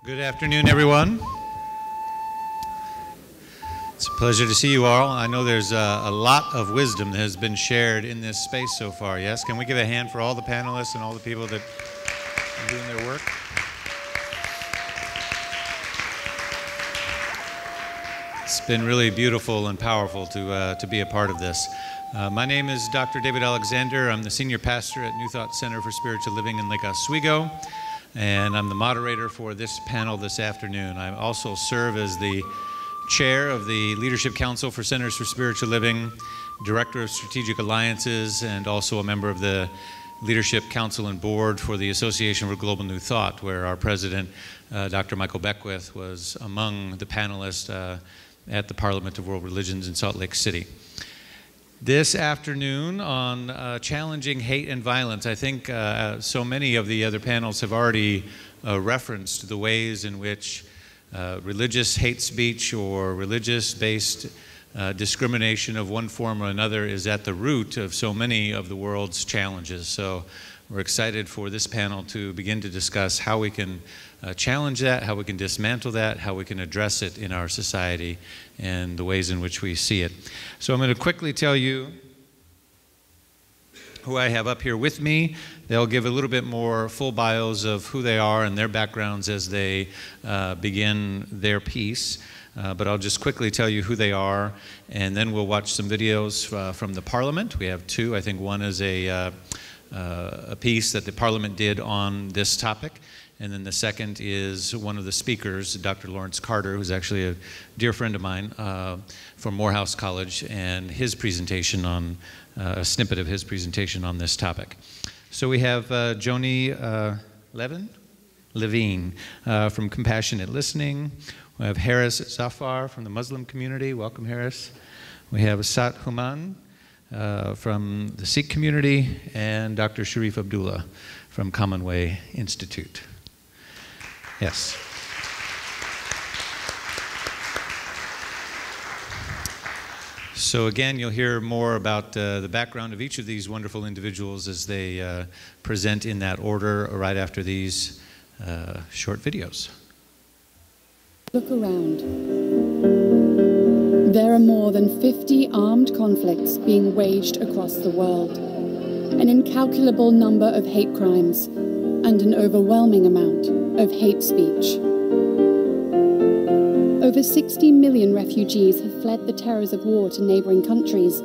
Good afternoon, everyone. It's a pleasure to see you all. I know there's a lot of wisdom that has been shared in this space so far, yes? Can we give a hand for all the panelists and all the people that are doing their work? It's been really beautiful and powerful to be a part of this. My name is Dr. David Alexander. I'm the senior pastor at New Thought Center for Spiritual Living in Lake Oswego, and I'm the moderator for this panel this afternoon. I also serve as the chair of the Leadership Council for Centers for Spiritual Living, director of Strategic Alliances, and also a member of the Leadership Council and Board for the Association for Global New Thought, where our president, Dr. Michael Beckwith, was among the panelists at the Parliament of World Religions in Salt Lake City. This afternoon on challenging hate and violence, I think so many of the other panels have already referenced the ways in which religious hate speech or religious-based discrimination of one form or another is at the root of so many of the world's challenges. So we're excited for this panel to begin to discuss how we can challenge that, how we can dismantle that, how we can address it in our society and the ways in which we see it. So I'm going to quickly tell you who I have up here with me. They'll give a little bit more full bios of who they are and their backgrounds as they begin their piece. But I'll just quickly tell you who they are, and then we'll watch some videos from the Parliament. We have two. I think one is a piece that the Parliament did on this topic. And then the second is one of the speakers, Dr. Lawrence Carter, who's actually a dear friend of mine from Morehouse College, and his presentation on, a snippet of his presentation on this topic. So we have Joni Levine from Compassionate Listening. We have Haris Zafar from the Muslim community. Welcome, Haris. We have Asad Human from the Sikh community, and Dr. Sharif Abdullah from Commonwealth Institute. Yes. So again, you'll hear more about the background of each of these wonderful individuals as they present in that order right after these short videos. Look around. There are more than 50 armed conflicts being waged across the world, an incalculable number of hate crimes, and an overwhelming amount of hate speech. Over 60 million refugees have fled the terrors of war to neighboring countries,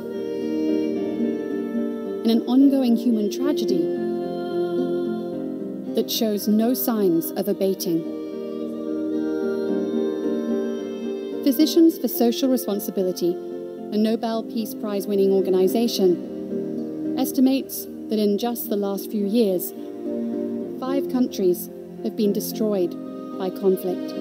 in an ongoing human tragedy that shows no signs of abating. Physicians for Social Responsibility, a Nobel Peace Prize-winning organization, estimates that in just the last few years, 5 countries have been destroyed by conflict.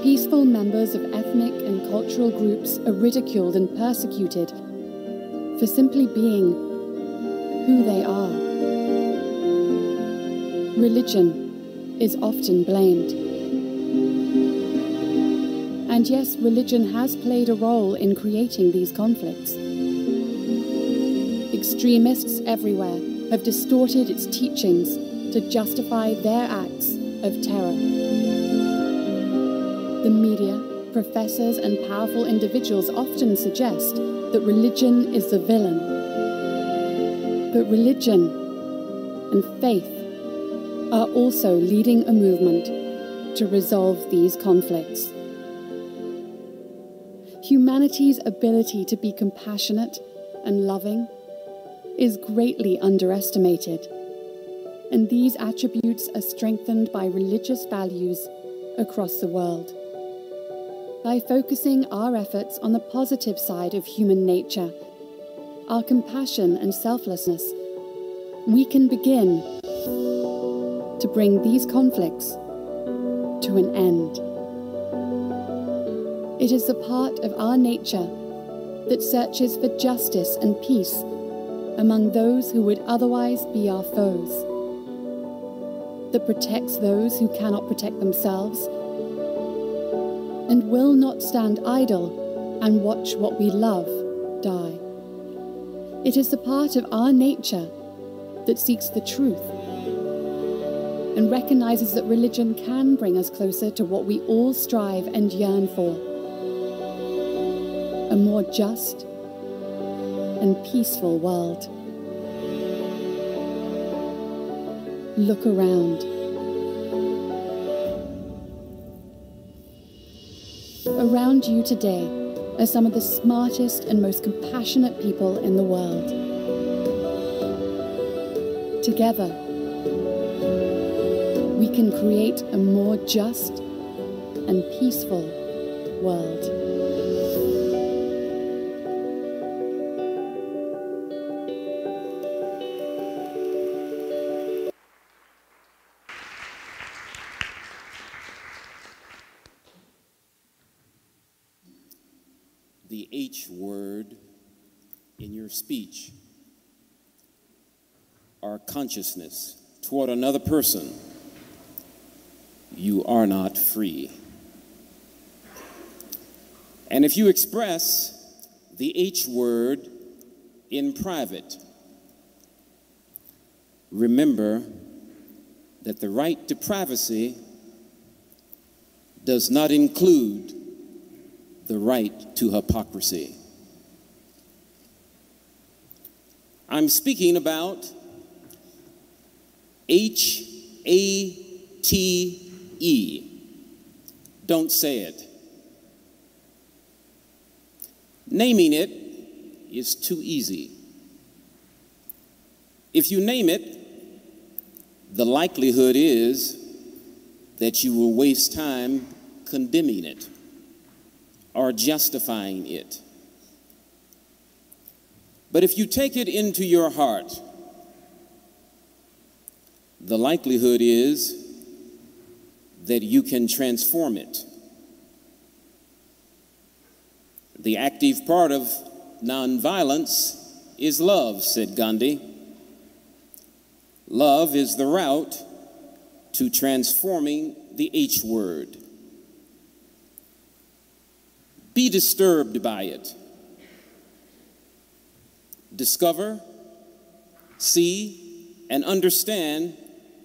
Peaceful members of ethnic and cultural groups are ridiculed and persecuted for simply being who they are. Religion is often blamed. And yes, religion has played a role in creating these conflicts. Extremists everywhere have distorted its teachings to justify their acts of terror. The media, professors, and powerful individuals often suggest that religion is the villain. But religion and faith are also leading a movement to resolve these conflicts. Humanity's ability to be compassionate and loving is greatly underestimated, and these attributes are strengthened by religious values across the world. By focusing our efforts on the positive side of human nature, our compassion and selflessness, we can begin to bring these conflicts to an end. It is the part of our nature that searches for justice and peace among those who would otherwise be our foes, that protects those who cannot protect themselves, and will not stand idle and watch what we love die. It is the part of our nature that seeks the truth and recognizes that religion can bring us closer to what we all strive and yearn for: a more just and peaceful world. Look around. Around you today are some of the smartest and most compassionate people in the world. Together, we can create a more just and peaceful world. The H word in your speech, or consciousness toward another person, you are not free. And if you express the H word in private, remember that the right to privacy does not include the right to hypocrisy. I'm speaking about H-A-T-E. Don't say it. Naming it is too easy. If you name it, the likelihood is that you will waste time condemning it or justifying it. But if you take it into your heart, the likelihood is that you can transform it. The active part of nonviolence is love, said Gandhi. Love is the route to transforming the H word. Be disturbed by it. Discover, see, and understand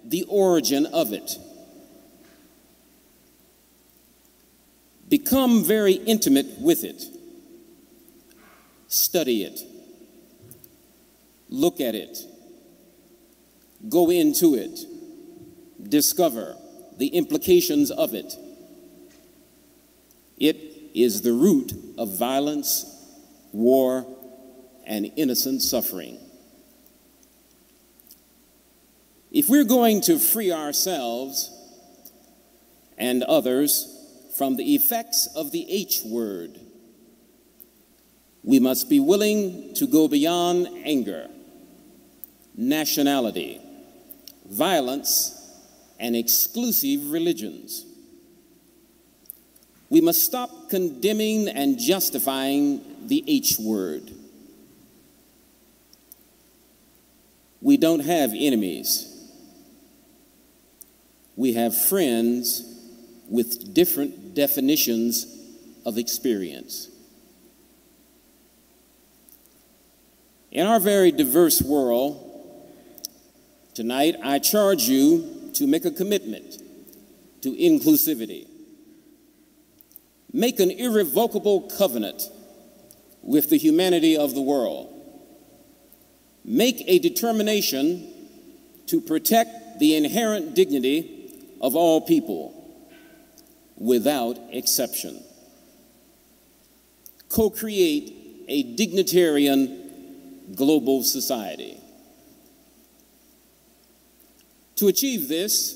the origin of it. Become very intimate with it. Study it. Look at it. Go into it. Discover the implications of it. It is the root of violence, war, and innocent suffering. If we're going to free ourselves and others from the effects of the H word, we must be willing to go beyond anger, nationality, violence, and exclusive religions. We must stop condemning and justifying the H word. We don't have enemies. We have friends with different definitions of experience. In our very diverse world, tonight I charge you to make a commitment to inclusivity. Make an irrevocable covenant with the humanity of the world. Make a determination to protect the inherent dignity of all people without exception. Co-create a dignitarian global society. To achieve this,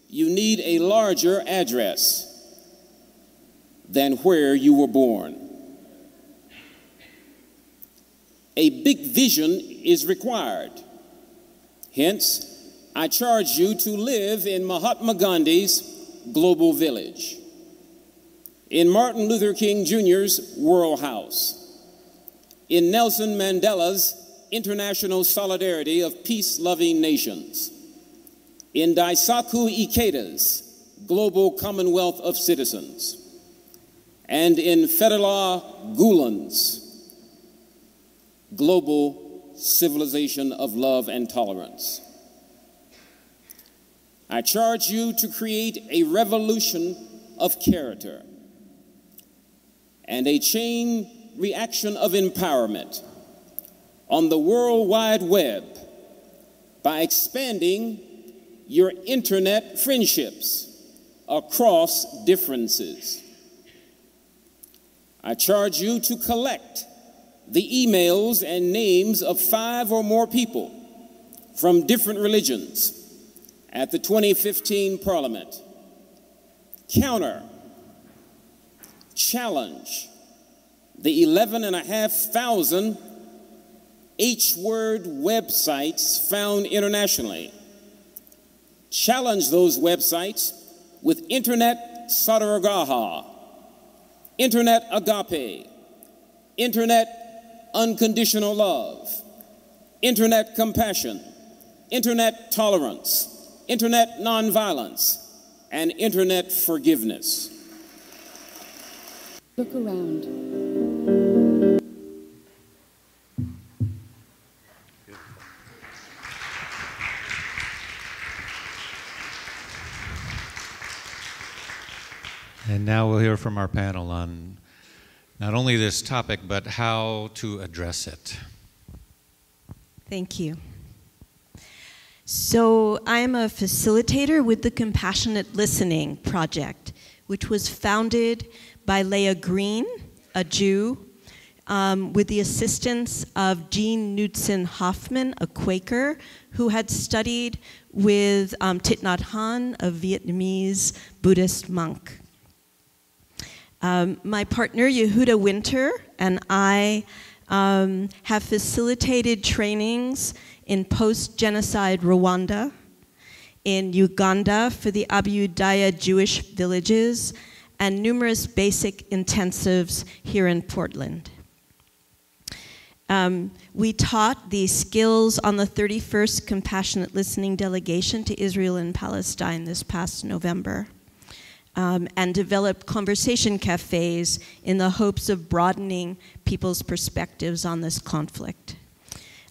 you need a larger address than where you were born. A big vision is required. Hence, I charge you to live in Mahatma Gandhi's global village, in Martin Luther King Jr.'s World House, in Nelson Mandela's International Solidarity of Peace-Loving Nations, in Daisaku Ikeda's Global Commonwealth of Citizens, and in Fethullah Gulen's Global Civilization of Love and Tolerance. I charge you to create a revolution of character and a chain reaction of empowerment on the World Wide Web by expanding your internet friendships across differences. I charge you to collect the emails and names of 5 or more people from different religions at the 2015 Parliament. Counter, challenge the 11,500 H-word websites found internationally. Challenge those websites with Internet Sataragaha, Internet Agape, Internet Unconditional Love, Internet Compassion, Internet Tolerance, Internet Nonviolence, and Internet Forgiveness. Look around. And now we'll hear from our panel on not only this topic, but how to address it. Thank you. So I'm a facilitator with the Compassionate Listening Project, which was founded by Leah Green, a Jew, with the assistance of Jean Knudsen Hoffman, a Quaker, who had studied with Thich Nhat Hanh, a Vietnamese Buddhist monk. My partner, Yehuda Winter, and I have facilitated trainings in post-genocide Rwanda, in Uganda for the Abyudaya Jewish villages, and numerous basic intensives here in Portland. We taught these skills on the 31st Compassionate Listening Delegation to Israel and Palestine this past November. And developed conversation cafes in the hopes of broadening people's perspectives on this conflict.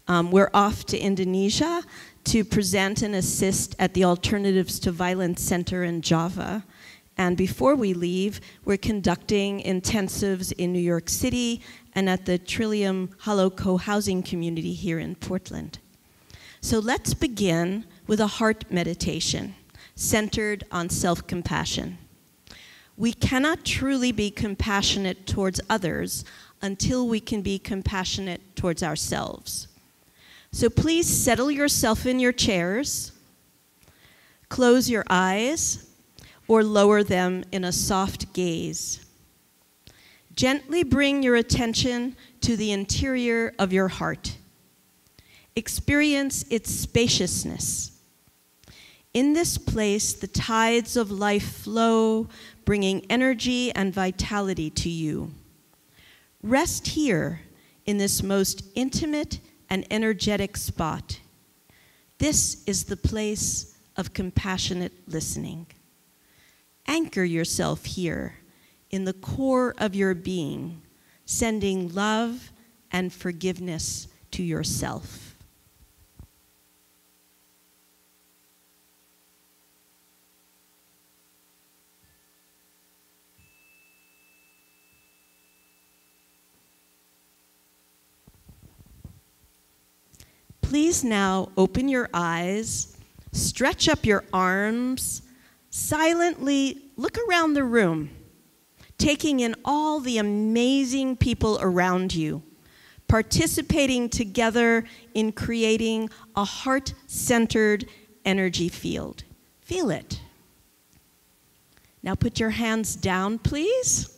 We're off to Indonesia to present and assist at the Alternatives to Violence Center in Java. And before we leave, we're conducting intensives in New York City and at the Trillium Hollow Co-housing community here in Portland. So let's begin with a heart meditation centered on self-compassion. We cannot truly be compassionate towards others until we can be compassionate towards ourselves. So please settle yourself in your chairs, close your eyes, or lower them in a soft gaze. Gently bring your attention to the interior of your heart. Experience its spaciousness. In this place, the tides of life flow, bringing energy and vitality to you. Rest here in this most intimate and energetic spot. This is the place of compassionate listening. Anchor yourself here in the core of your being, sending love and forgiveness to yourself. Please now open your eyes, stretch up your arms, silently look around the room, taking in all the amazing people around you, participating together in creating a heart-centered energy field. Feel it. Now put your hands down, please.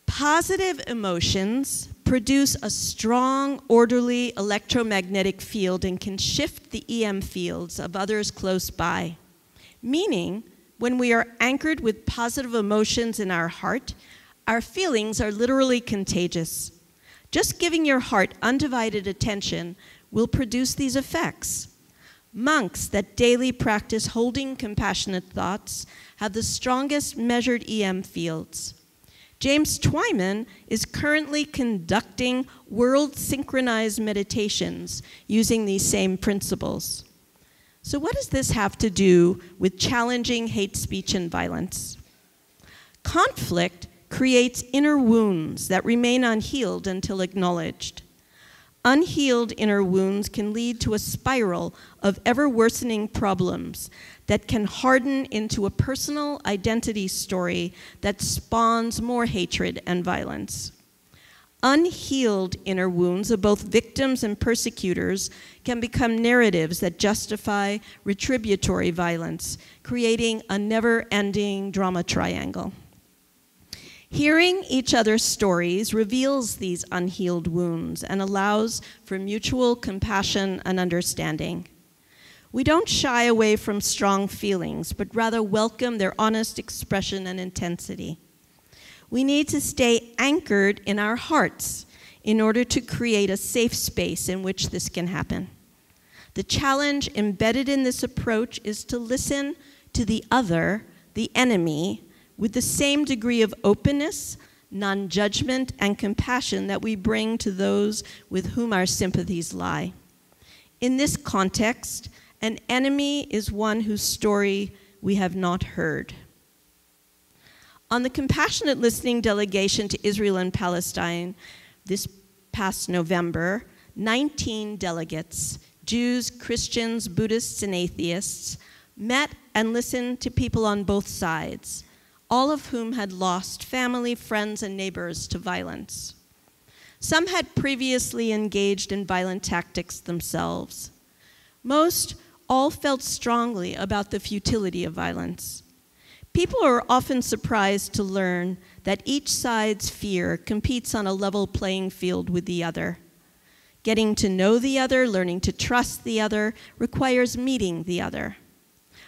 Positive emotions produce a strong, orderly electromagnetic field and can shift the EM fields of others close by. Meaning, when we are anchored with positive emotions in our heart, our feelings are literally contagious. Just giving your heart undivided attention will produce these effects. Monks that daily practice holding compassionate thoughts have the strongest measured EM fields. James Twyman is currently conducting world synchronized meditations using these same principles. So what does this have to do with challenging hate speech and violence? Conflict creates inner wounds that remain unhealed until acknowledged. Unhealed inner wounds can lead to a spiral of ever-worsening problems that can harden into a personal identity story that spawns more hatred and violence. Unhealed inner wounds of both victims and persecutors can become narratives that justify retributory violence, creating a never-ending drama triangle. Hearing each other's stories reveals these unhealed wounds and allows for mutual compassion and understanding. We don't shy away from strong feelings, but rather welcome their honest expression and intensity. We need to stay anchored in our hearts in order to create a safe space in which this can happen. The challenge embedded in this approach is to listen to the other, the enemy, with the same degree of openness, non-judgment, and compassion that we bring to those with whom our sympathies lie. In this context, an enemy is one whose story we have not heard. On the Compassionate Listening delegation to Israel and Palestine this past November, 19 delegates, Jews, Christians, Buddhists, and atheists, met and listened to people on both sides, all of whom had lost family, friends, and neighbors to violence. Some had previously engaged in violent tactics themselves. Most all felt strongly about the futility of violence. People are often surprised to learn that each side's fear competes on a level playing field with the other. Getting to know the other, learning to trust the other, requires meeting the other.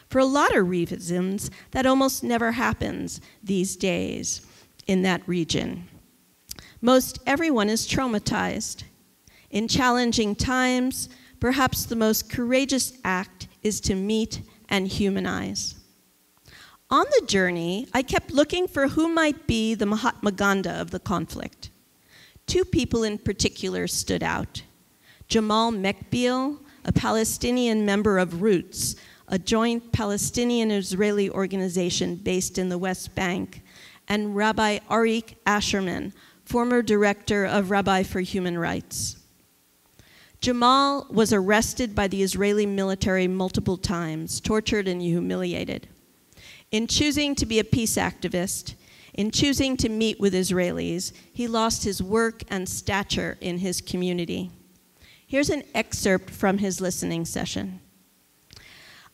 For a lot of reasons, that almost never happens these days in that region. Most everyone is traumatized. In challenging times, perhaps the most courageous act is to meet and humanize. On the journey, I kept looking for who might be the Mahatma Gandhi of the conflict. Two people in particular stood out. Jamal Mekbil, a Palestinian member of Roots, a joint Palestinian-Israeli organization based in the West Bank, and Rabbi Arik Asherman, former director of Rabbi for Human Rights. Jamal was arrested by the Israeli military multiple times, tortured and humiliated. In choosing to be a peace activist, in choosing to meet with Israelis, he lost his work and stature in his community. Here's an excerpt from his listening session.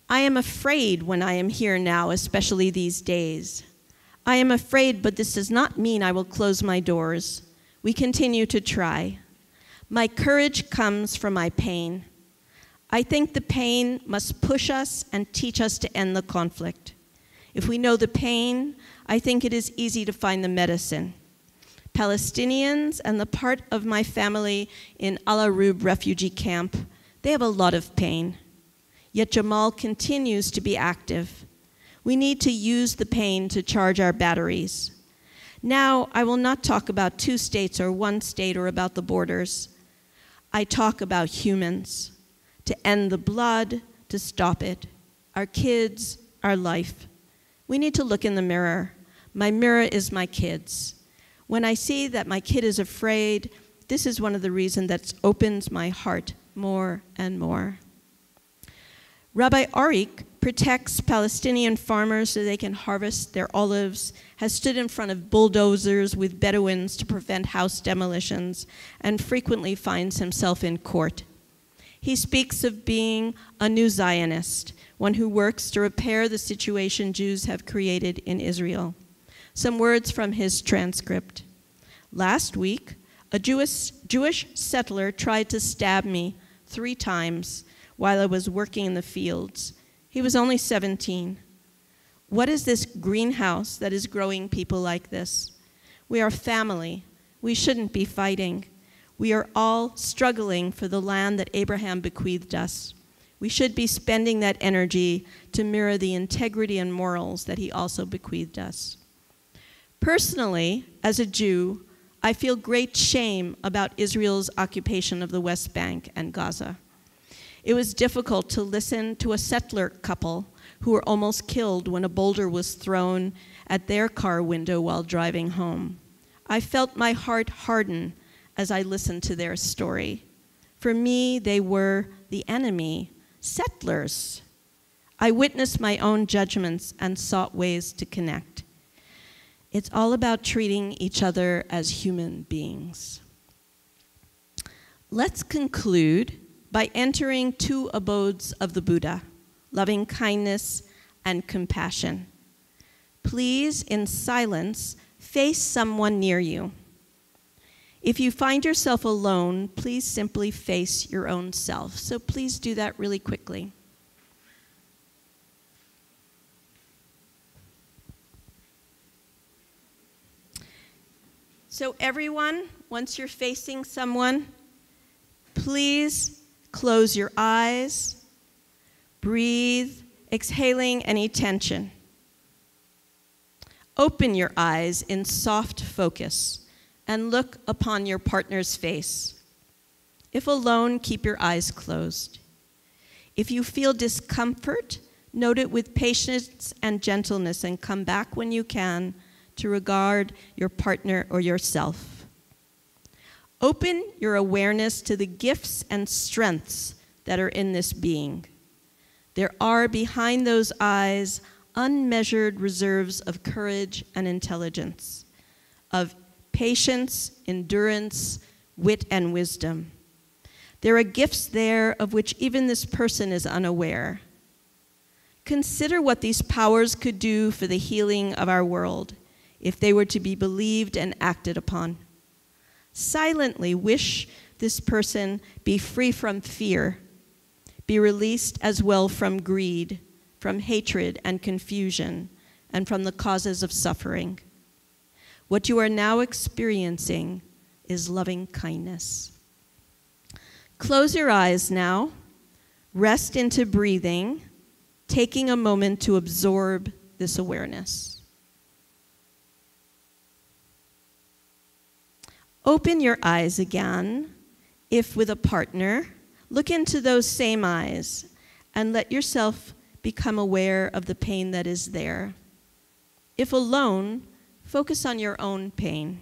I am afraid when I am here now, especially these days. I am afraid, but this does not mean I will close my doors. We continue to try. My courage comes from my pain. I think the pain must push us and teach us to end the conflict. If we know the pain, I think it is easy to find the medicine. Palestinians and the part of my family in Al-Arub refugee camp, they have a lot of pain. Yet Jamal continues to be active. We need to use the pain to charge our batteries. Now, I will not talk about two states or one state or about the borders. I talk about humans, to end the blood, to stop it, our kids, our life. We need to look in the mirror. My mirror is my kids. When I see that my kid is afraid, this is one of the reasons that opens my heart more and more. Rabbi Arik protects Palestinian farmers so they can harvest their olives, has stood in front of bulldozers with Bedouins to prevent house demolitions, and frequently finds himself in court. He speaks of being a new Zionist, one who works to repair the situation Jews have created in Israel. Some words from his transcript. Last week, a Jewish settler tried to stab me 3 times while I was working in the fields. He was only 17. What is this greenhouse that is growing people like this? We are family. We shouldn't be fighting. We are all struggling for the land that Abraham bequeathed us. We should be spending that energy to mirror the integrity and morals that he also bequeathed us. Personally, as a Jew, I feel great shame about Israel's occupation of the West Bank and Gaza. It was difficult to listen to a settler couple who were almost killed when a boulder was thrown at their car window while driving home. I felt my heart harden as I listened to their story. For me, they were the enemy, settlers. I witnessed my own judgments and sought ways to connect. It's all about treating each other as human beings. Let's conclude by entering two abodes of the Buddha, loving kindness and compassion. Please, in silence, face someone near you. If you find yourself alone, please simply face your own self. So please do that really quickly. So everyone, once you're facing someone, please close your eyes, breathe, exhaling any tension. Open your eyes in soft focus and look upon your partner's face. If alone, keep your eyes closed. If you feel discomfort, note it with patience and gentleness and come back when you can to regard your partner or yourself. Open your awareness to the gifts and strengths that are in this being. There are behind those eyes unmeasured reserves of courage and intelligence, of patience, endurance, wit, and wisdom. There are gifts there of which even this person is unaware. Consider what these powers could do for the healing of our world if they were to be believed and acted upon. Silently wish this person be free from fear, be released as well from greed, from hatred and confusion, and from the causes of suffering. What you are now experiencing is loving kindness. Close your eyes now, rest into breathing, taking a moment to absorb this awareness. Open your eyes again. If with a partner, look into those same eyes and let yourself become aware of the pain that is there. If alone, focus on your own pain.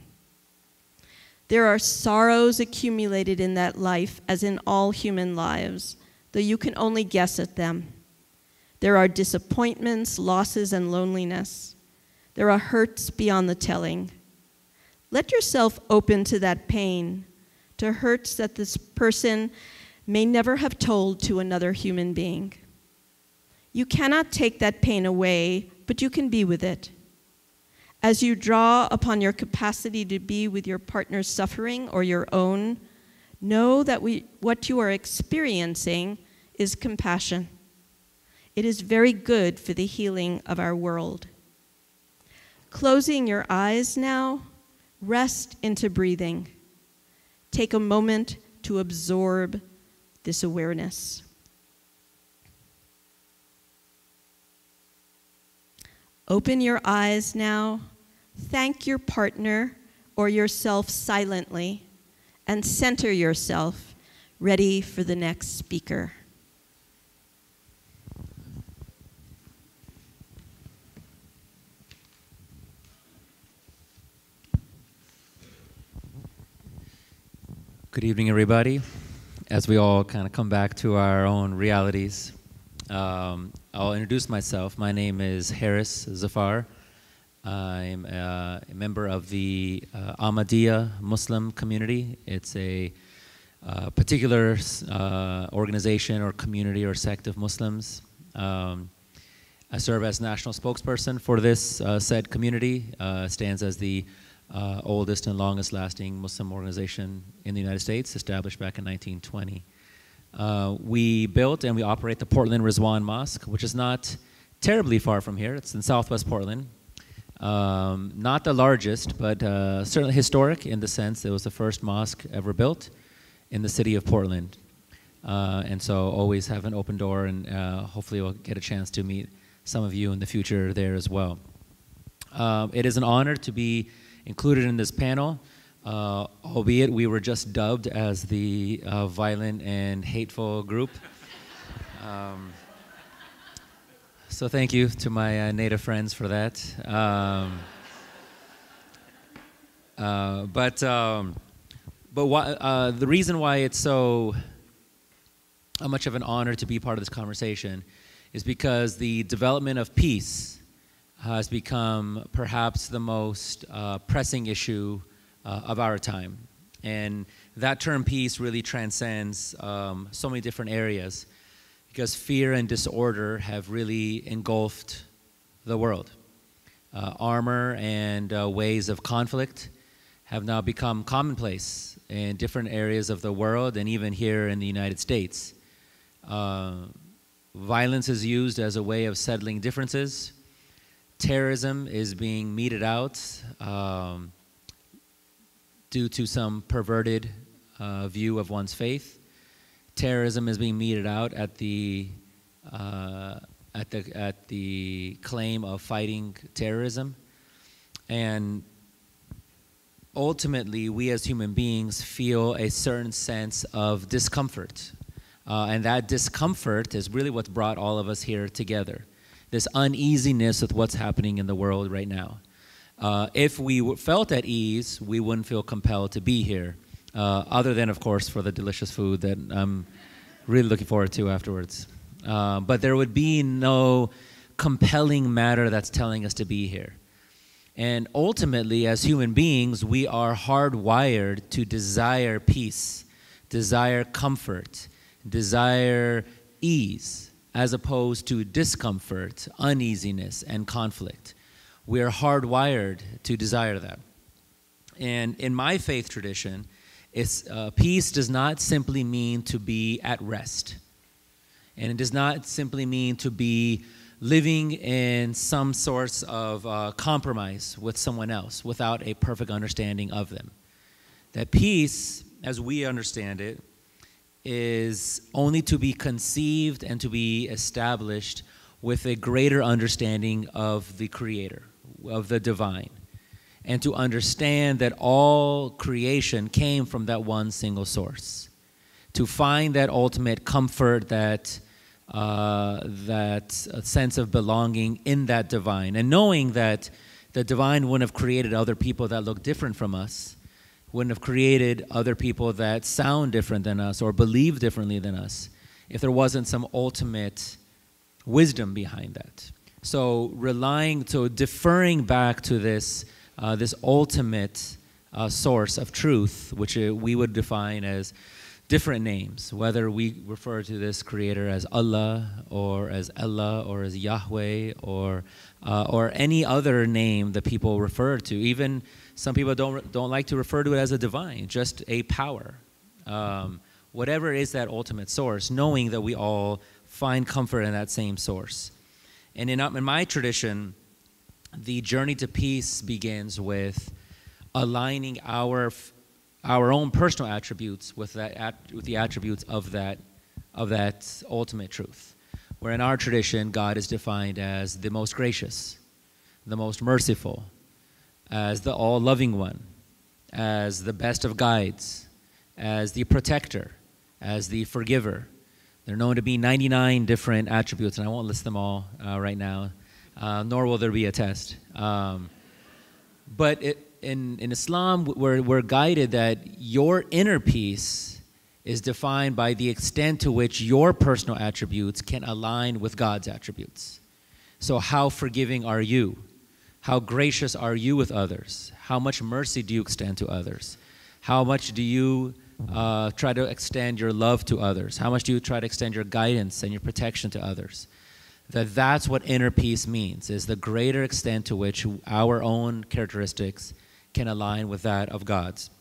There are sorrows accumulated in that life, as in all human lives, though you can only guess at them. There are disappointments, losses, and loneliness. There are hurts beyond the telling. Let yourself open to that pain, to hurts that this person may never have told to another human being. You cannot take that pain away, but you can be with it. As you draw upon your capacity to be with your partner's suffering or your own, know that what you are experiencing is compassion. It is very good for the healing of our world. Closing your eyes now, rest into breathing. Take a moment to absorb this awareness. Open your eyes now. Thank your partner or yourself silently and center yourself, ready for the next speaker. Good evening, everybody. As we all kind of come back to our own realities, I'll introduce myself. My name is Haris Zafar. I'm a member of the Ahmadiyya Muslim community. It's a particular organization or community or sect of Muslims. I serve as national spokesperson for this said community. Stands as the oldest and longest lasting Muslim organization in the United States, established back in 1920. We built and we operate the Portland Rizwan Mosque, which is not terribly far from here. It's in Southwest Portland. Not the largest, but certainly historic in the sense it was the first mosque ever built in the city of Portland. And so always have an open door, and hopefully we'll get a chance to meet some of you in the future there as well. It is an honor to be included in this panel, albeit we were just dubbed as the violent and hateful group So thank you to my native friends for that. But the reason why it's so much of an honor to be part of this conversation is because the development of peace has become perhaps the most pressing issue of our time. And that term peace really transcends so many different areas, because fear and disorder have really engulfed the world. Armor and ways of conflict have now become commonplace in different areas of the world and even here in the United States. Violence is used as a way of settling differences. Terrorism is being meted out due to some perverted view of one's faith. Terrorism is being meted out at the claim of fighting terrorism. And ultimately, we as human beings feel a certain sense of discomfort. And that discomfort is really what's brought all of us here together. This uneasiness with what's happening in the world right now. If we felt at ease, we wouldn't feel compelled to be here. Other than, of course, for the delicious food that I'm really looking forward to afterwards. But there would be no compelling matter that's telling us to be here. And ultimately, as human beings, we are hardwired to desire peace, desire comfort, desire ease, as opposed to discomfort, uneasiness, and conflict. We are hardwired to desire that. And in my faith tradition, peace does not simply mean to be at rest. And it does not simply mean to be living in some sorts of compromise with someone else without a perfect understanding of them. That peace, as we understand it, is only to be conceived and to be established with a greater understanding of the Creator, of the divine, and to understand that all creation came from that one single source. To find that ultimate comfort, that sense of belonging in that divine, and knowing that the divine wouldn't have created other people that look different from us, wouldn't have created other people that sound different than us or believe differently than us if there wasn't some ultimate wisdom behind that. So deferring back to this ultimate source of truth, which we would define as different names, whether we refer to this Creator as Allah or as Allah or as Yahweh or any other name that people refer to. Even some people don't like to refer to it as a divine, just a power. Whatever is that ultimate source, knowing that we all find comfort in that same source. And in my tradition, the journey to peace begins with aligning our own personal attributes with the attributes of that ultimate truth. Where in our tradition, God is defined as the most gracious, the most merciful, as the all-loving one, as the best of guides, as the protector, as the forgiver. There are known to be 99 different attributes, and I won't list them all right now, nor will there be a test. But in Islam, we're guided that your inner peace is defined by the extent to which your personal attributes can align with God's attributes. So how forgiving are you? How gracious are you with others? How much mercy do you extend to others? How much do you try to extend your love to others? How much do you try to extend your guidance and your protection to others? That's what inner peace means, is the greater extent to which our own characteristics can align with that of God's.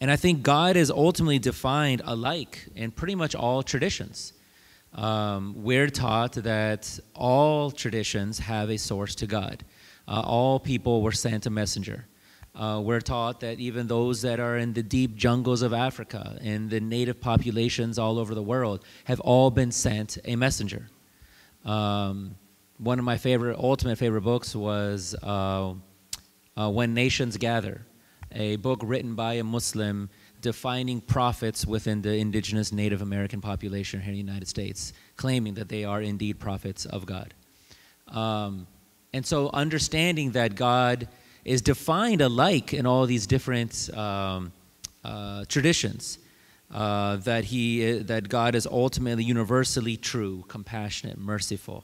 And I think God is ultimately defined alike in pretty much all traditions. We're taught that all traditions have a source to God. All people were sent a messenger. We're taught that even those that are in the deep jungles of Africa and the native populations all over the world have all been sent a messenger. One of my ultimate favorite books was When Nations Gather, a book written by a Muslim defining prophets within the indigenous Native American population here in the United States, claiming that they are indeed prophets of God. And so understanding that God is defined alike in all these different traditions, that God is ultimately universally true, compassionate, merciful,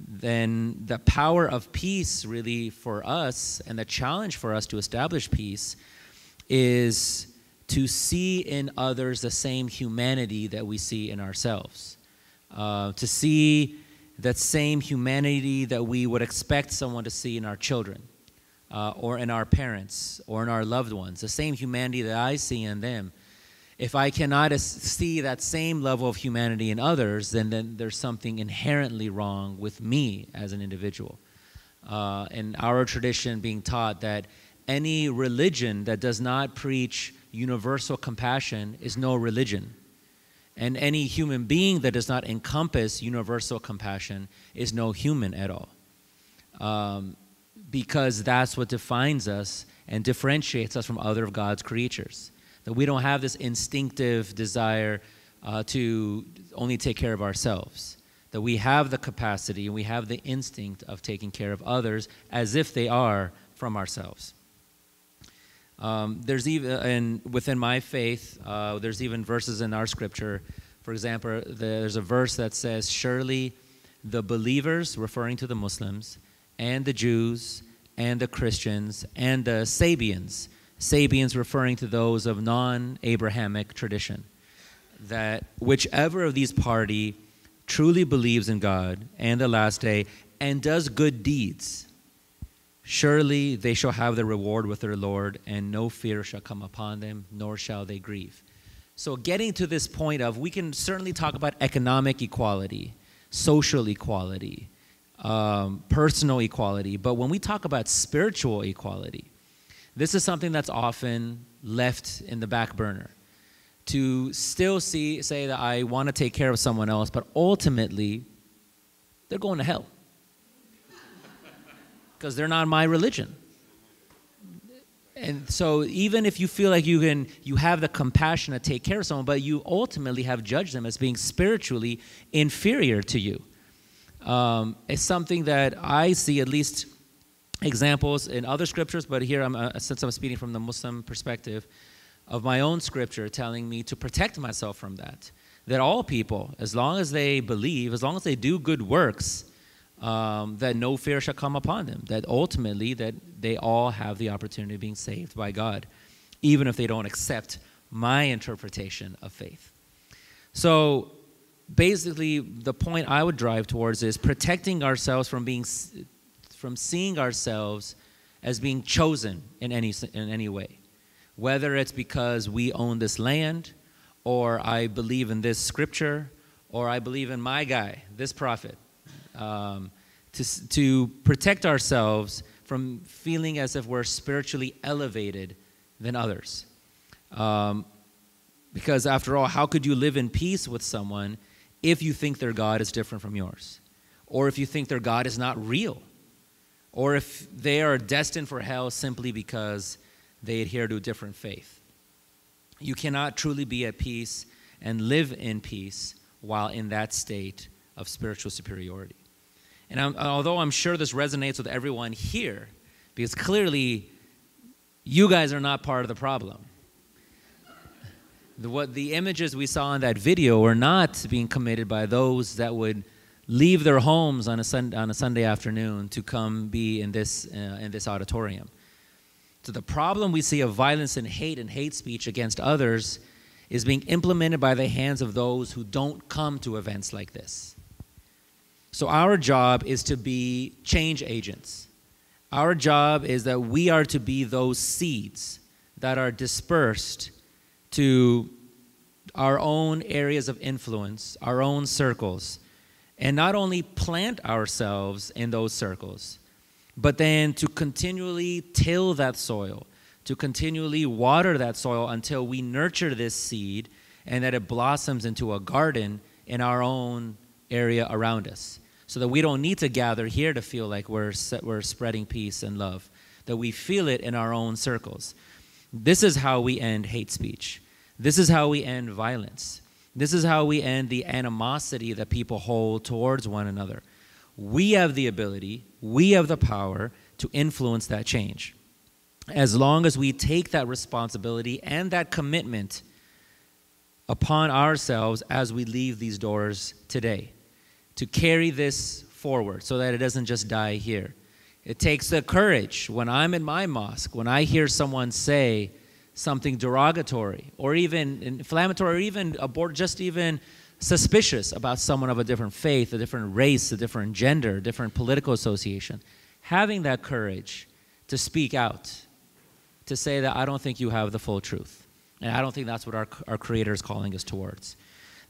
then the power of peace really for us, and the challenge for us to establish peace, is to see in others the same humanity that we see in ourselves. To see that same humanity that we would expect someone to see in our children, or in our parents, or in our loved ones, the same humanity that I see in them. If I cannot see that same level of humanity in others, then there's something inherently wrong with me as an individual. In our tradition being taught that any religion that does not preach universal compassion is no religion. And any human being that does not encompass universal compassion is no human at all. Because that's what defines us and differentiates us from other of God's creatures. That we don't have this instinctive desire to only take care of ourselves. That we have the capacity and we have the instinct of taking care of others as if they are from ourselves. There's even, and within my faith, there's even verses in our scripture. For example, there's a verse that says, surely the believers, referring to the Muslims, and the Jews, and the Christians, and the Sabians, Sabians referring to those of non-Abrahamic tradition, that whichever of these party truly believes in God and the last day and does good deeds, surely they shall have their reward with their Lord, and no fear shall come upon them, nor shall they grieve. So getting to this point of, we can certainly talk about economic equality, social equality, personal equality, but when we talk about spiritual equality, this is something that's often left in the back burner. To still say that I want to take care of someone else, but ultimately, they're going to hell. Because they're not my religion. And so even if you feel like you have the compassion to take care of someone, but you ultimately have judged them as being spiritually inferior to you. It's something that I see, at least examples in other scriptures, but here, since I'm speaking from the Muslim perspective, of my own scripture telling me to protect myself from that. That all people, as long as they believe, as long as they do good works, that no fear shall come upon them. That ultimately, that they all have the opportunity of being saved by God, even if they don't accept my interpretation of faith. So basically, the point I would drive towards is protecting ourselves from seeing ourselves as being chosen in any way. Whether it's because we own this land, or I believe in this scripture, or I believe in my guy, this prophet. To protect ourselves from feeling as if we're spiritually elevated than others. Because after all, how could you live in peace with someone if you think their God is different from yours? Or if you think their God is not real? Or if they are destined for hell simply because they adhere to a different faith? You cannot truly be at peace and live in peace while in that state of spiritual superiority. And although I'm sure this resonates with everyone here, because clearly you guys are not part of the problem. The images we saw in that video were not being committed by those that would leave their homes on a Sunday afternoon to come be in this auditorium. So the problem we see of violence and hate speech against others is being implemented by the hands of those who don't come to events like this. So our job is to be change agents. Our job is that we are to be those seeds that are dispersed to our own areas of influence, our own circles, and not only plant ourselves in those circles, but then to continually till that soil, to continually water that soil until we nurture this seed and that it blossoms into a garden in our own area around us, so that we don't need to gather here to feel like we're spreading peace and love, that we feel it in our own circles. This is how we end hate speech. This is how we end violence. This is how we end the animosity that people hold towards one another. We have the ability, we have the power to influence that change. As long as we take that responsibility and that commitment upon ourselves as we leave these doors today, to carry this forward so that it doesn't just die here. It takes the courage when I'm in my mosque, when I hear someone say something derogatory or even inflammatory or even just even suspicious about someone of a different faith, a different race, a different gender, a different political association. Having that courage to speak out, to say that I don't think you have the full truth. And I don't think that's what our Creator is calling us towards.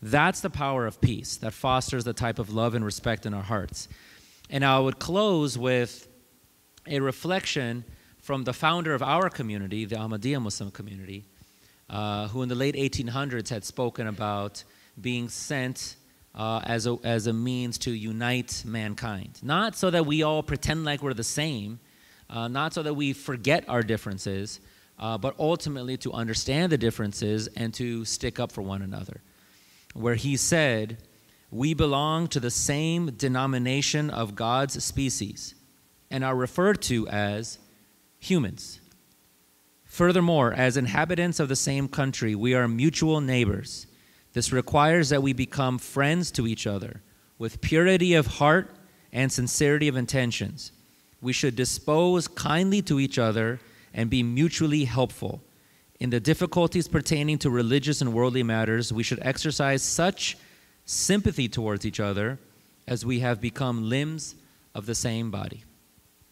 That's the power of peace that fosters the type of love and respect in our hearts. And I would close with a reflection from the founder of our community, the Ahmadiyya Muslim community, who in the late 1800s had spoken about being sent as a means to unite mankind. Not so that we all pretend like we're the same, not so that we forget our differences, but ultimately to understand the differences and to stick up for one another. Where he said, we belong to the same denomination of God's species and are referred to as humans. Furthermore, as inhabitants of the same country, we are mutual neighbors. This requires that we become friends to each other with purity of heart and sincerity of intentions. We should dispose kindly to each other and be mutually helpful. In the difficulties pertaining to religious and worldly matters, we should exercise such sympathy towards each other as we have become limbs of the same body.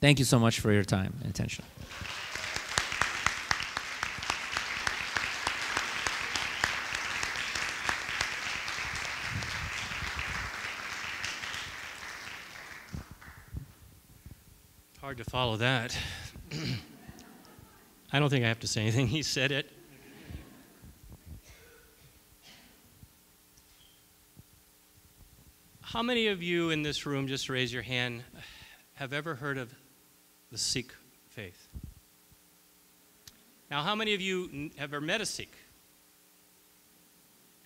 Thank you so much for your time and attention. Hard to follow that. I don't think I have to say anything. He said it. How many of you in this room, just raise your hand, have ever heard of the Sikh faith? Now, how many of you have ever met a Sikh?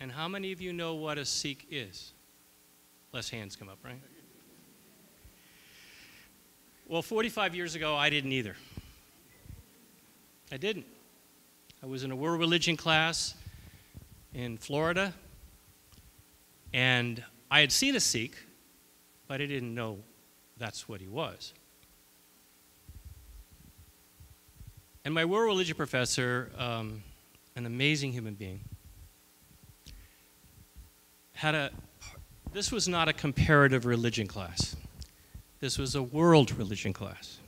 And how many of you know what a Sikh is? Less hands come up, right? Well, 45 years ago, I didn't either. I didn't. I was in a world religion class in Florida, and I had seen a Sikh, but I didn't know that's what he was. And my world religion professor, an amazing human being, this was not a comparative religion class. This was a world religion class.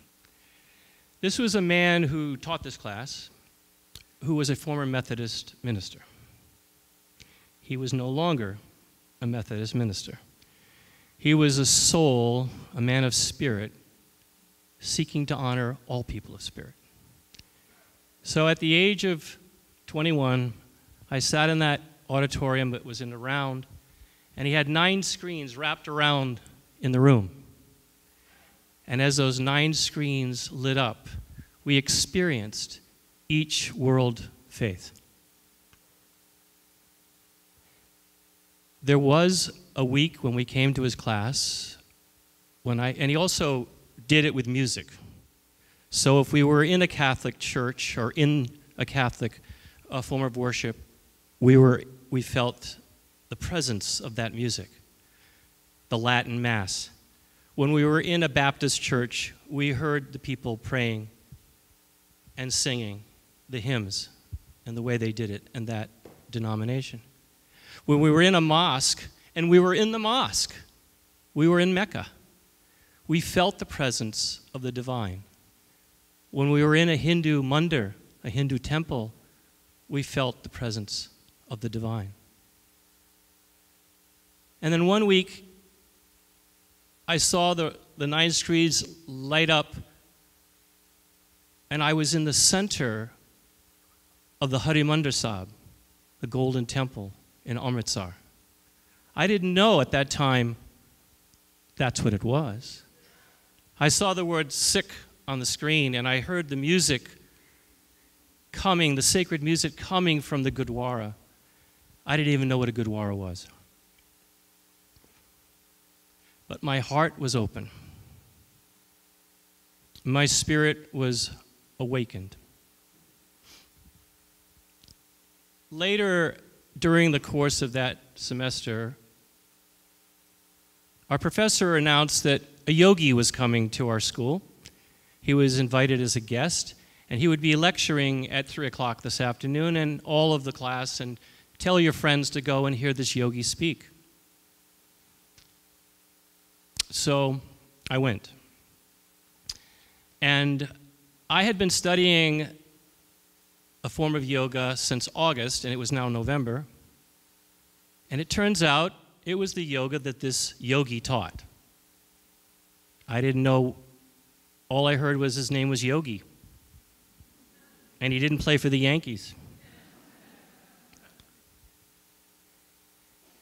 This was a man who taught this class who was a former Methodist minister. He was no longer a Methodist minister. He was a soul, a man of spirit, seeking to honor all people of spirit. So at the age of 21, I sat in that auditorium that was in the round, and he had 9 screens wrapped around in the room. And as those 9 screens lit up, we experienced each world faith. There was a week when we came to his class, and he also did it with music. So if we were in a Catholic church or in a Catholic form of worship, we felt the presence of that music, the Latin Mass. When we were in a Baptist church, we heard the people praying and singing the hymns and the way they did it in that denomination. When we were in a mosque, and we were in the mosque, we were in Mecca, we felt the presence of the divine. When we were in a Hindu mandir, a Hindu temple, we felt the presence of the divine. And then one week, I saw the 9 screens light up, and I was in the center of the Harimandir Sahib, the Golden Temple in Amritsar. I didn't know at that time that's what it was. I saw the word Sikh on the screen, and I heard the music coming, the sacred music coming from the Gurdwara. I didn't even know what a Gurdwara was. But my heart was open. My spirit was awakened. Later, during the course of that semester, our professor announced that a yogi was coming to our school. He was invited as a guest, and he would be lecturing at 3 o'clock this afternoon, and all of the class, and tell your friends to go and hear this yogi speak. So I went. And I had been studying a form of yoga since August, and it was now November. And it turns out it was the yoga that this yogi taught. I didn't know. All I heard was his name was Yogi. And he didn't play for the Yankees.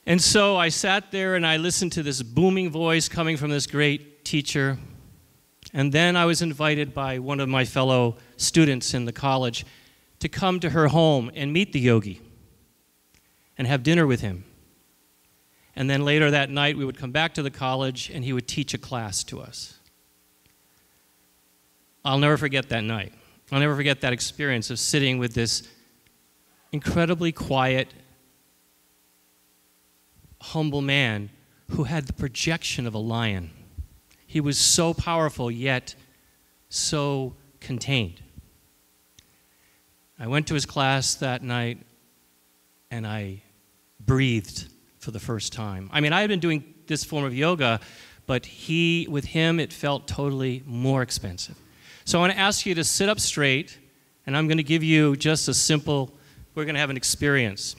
And so I sat there and I listened to this booming voice coming from this great teacher. And then I was invited by one of my fellow students in the college to come to her home and meet the yogi and have dinner with him. And then later that night we would come back to the college and he would teach a class to us. I'll never forget that night. I'll never forget that experience of sitting with this incredibly quiet, humble man who had the projection of a lion. He was so powerful, yet so contained. I went to his class that night, and I breathed for the first time. I mean, I had been doing this form of yoga, but with him, it felt totally more expensive. So I want to ask you to sit up straight, and I'm going to give you just a simple, we're going to have an experience.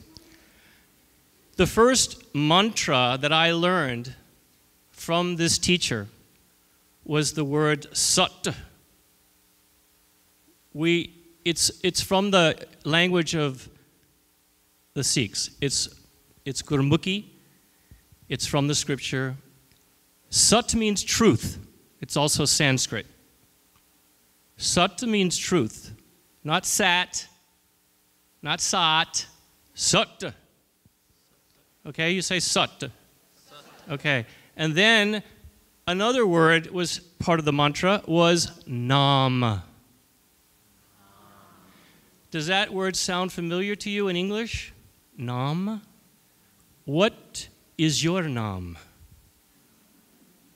The first mantra that I learned from this teacher was the word Sat. It's from the language of the Sikhs. It's Gurmukhi. It's from the scripture. Sat means truth. It's also Sanskrit. Sat means truth. Not sat, not sat, sat. Okay, you say sat. Okay, and then another word was part of the mantra was nam. Does that word sound familiar to you in English? Nam? What is your nam?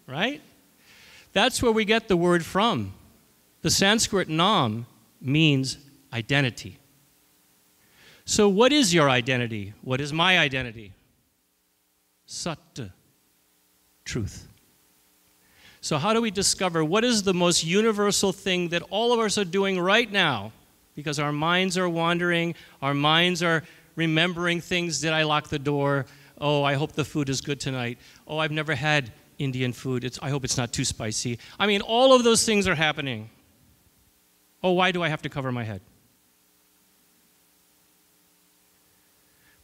Right? That's where we get the word from. The Sanskrit nam means identity. So what is your identity? What is my identity? Sat, truth. So how do we discover what is the most universal thing that all of us are doing right now? Because our minds are wandering, our minds are remembering things. Did I lock the door? Oh, I hope the food is good tonight. Oh, I've never had Indian food. I hope it's not too spicy. I mean, all of those things are happening. Oh, why do I have to cover my head?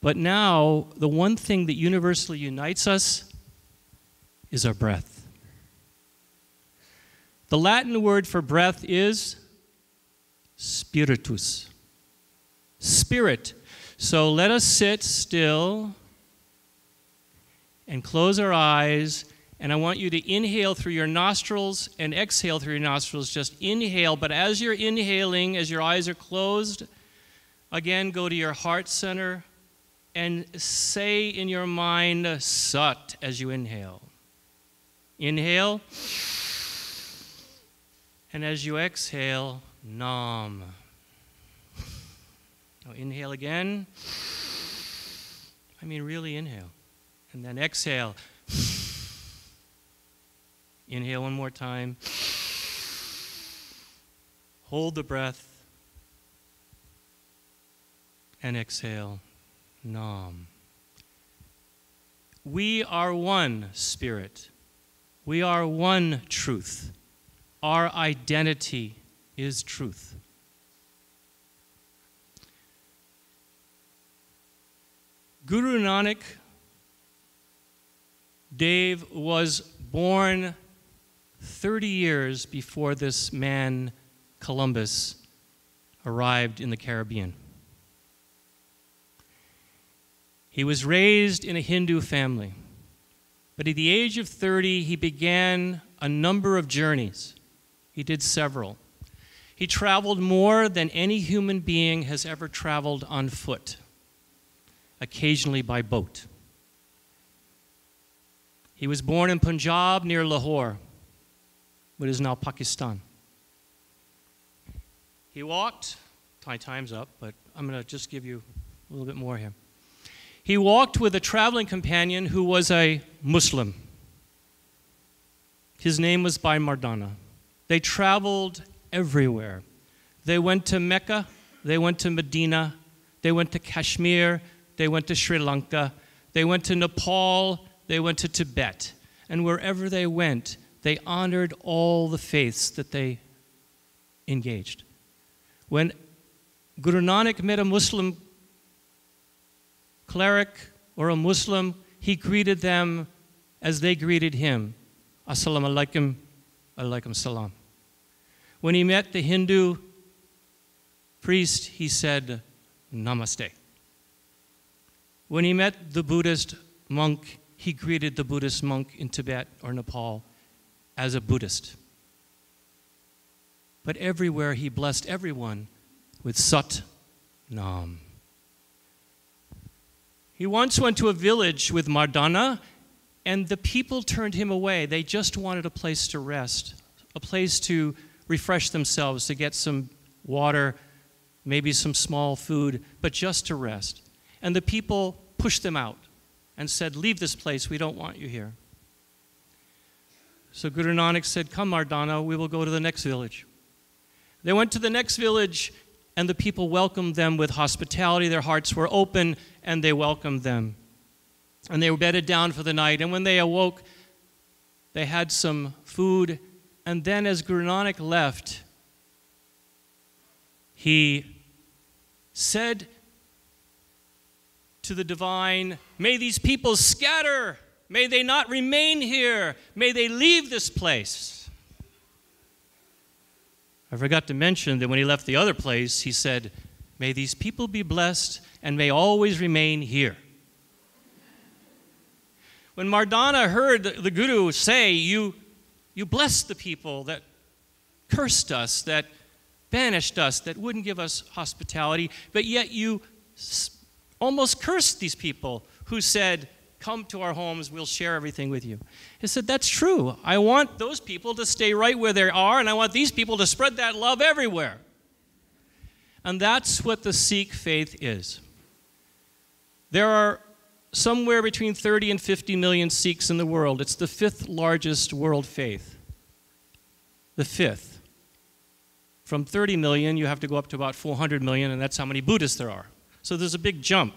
But now, the one thing that universally unites us is our breath. The Latin word for breath is spiritus. Spirit. So let us sit still and close our eyes. And I want you to inhale through your nostrils and exhale through your nostrils. Just inhale. But as you're inhaling, as your eyes are closed, again, go to your heart center and say in your mind, Sat, as you inhale. Inhale. And as you exhale, Nam. Now inhale again. I mean, really inhale. And then exhale. Inhale one more time. Hold the breath. And exhale. Nam. We are one spirit. We are one truth. Our identity is truth. Guru Nanak Dev was born 30 years before this man, Columbus, arrived in the Caribbean. He was raised in a Hindu family, but at the age of 30, he began a number of journeys. He did several. He traveled more than any human being has ever traveled on foot, occasionally by boat. He was born in Punjab near Lahore, what is now Pakistan. He walked, my time's up, but I'm going to just give you a little bit more here. He walked with a traveling companion who was a Muslim. His name was Bhai Mardana. They traveled everywhere. They went to Mecca, they went to Medina, they went to Kashmir, they went to Sri Lanka, they went to Nepal, they went to Tibet. And wherever they went, they honored all the faiths that they engaged. When Guru Nanak met a Muslim cleric or a Muslim, he greeted them as they greeted him. Assalamu alaikum, alaikum salam. When he met the Hindu priest, he said, Namaste. When he met the Buddhist monk, he greeted the Buddhist monk in Tibet or Nepal as a Buddhist. But everywhere he blessed everyone with Sat Nam. He once went to a village with Mardana, and the people turned him away. They just wanted a place to rest, a place to refresh themselves, to get some water, maybe some small food, but just to rest. And the people pushed them out and said, leave this place, we don't want you here. So Guru Nanak said, come Mardana, we will go to the next village. They went to the next village, and the people welcomed them with hospitality. Their hearts were open, and they welcomed them. And they were bedded down for the night. And when they awoke, they had some food. And then as Guru Nanak left, he said to the divine, may these people scatter. May they not remain here. May they leave this place. I forgot to mention that when he left the other place, he said, may these people be blessed and may always remain here. When Mardana heard the Guru say, you blessed the people that cursed us, that banished us, that wouldn't give us hospitality, but yet you almost cursed these people who said, come to our homes, we'll share everything with you. He said, that's true. I want those people to stay right where they are, and I want these people to spread that love everywhere. And that's what the Sikh faith is. There are somewhere between 30 and 50 million Sikhs in the world. It's the 5th largest world faith. The 5th. From 30 million, you have to go up to about 400 million, and that's how many Buddhists there are. So there's a big jump.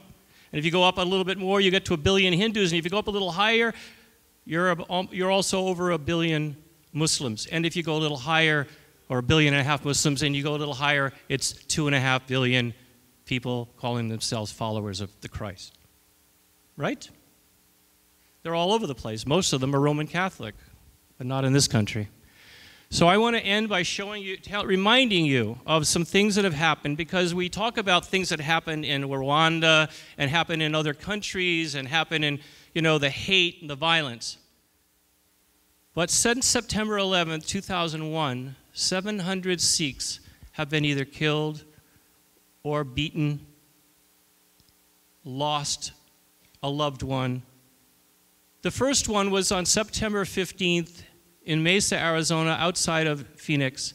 And if you go up a little bit more, you get to 1 billion Hindus. And if you go up a little higher, you're also over 1 billion Muslims. And if you go a little higher, or 1.5 billion Muslims, and you go a little higher, it's 2.5 billion people calling themselves followers of the Christ. Right? They're all over the place. Most of them are Roman Catholic, but not in this country. So I want to end by showing you, reminding you of some things that have happened, because we talk about things that happen in Rwanda and happen in other countries and happen in, the hate and the violence. But since September 11, 2001, 700 Sikhs have been either killed or beaten, lost a loved one. The first one was on September 15th in Mesa, Arizona, outside of Phoenix,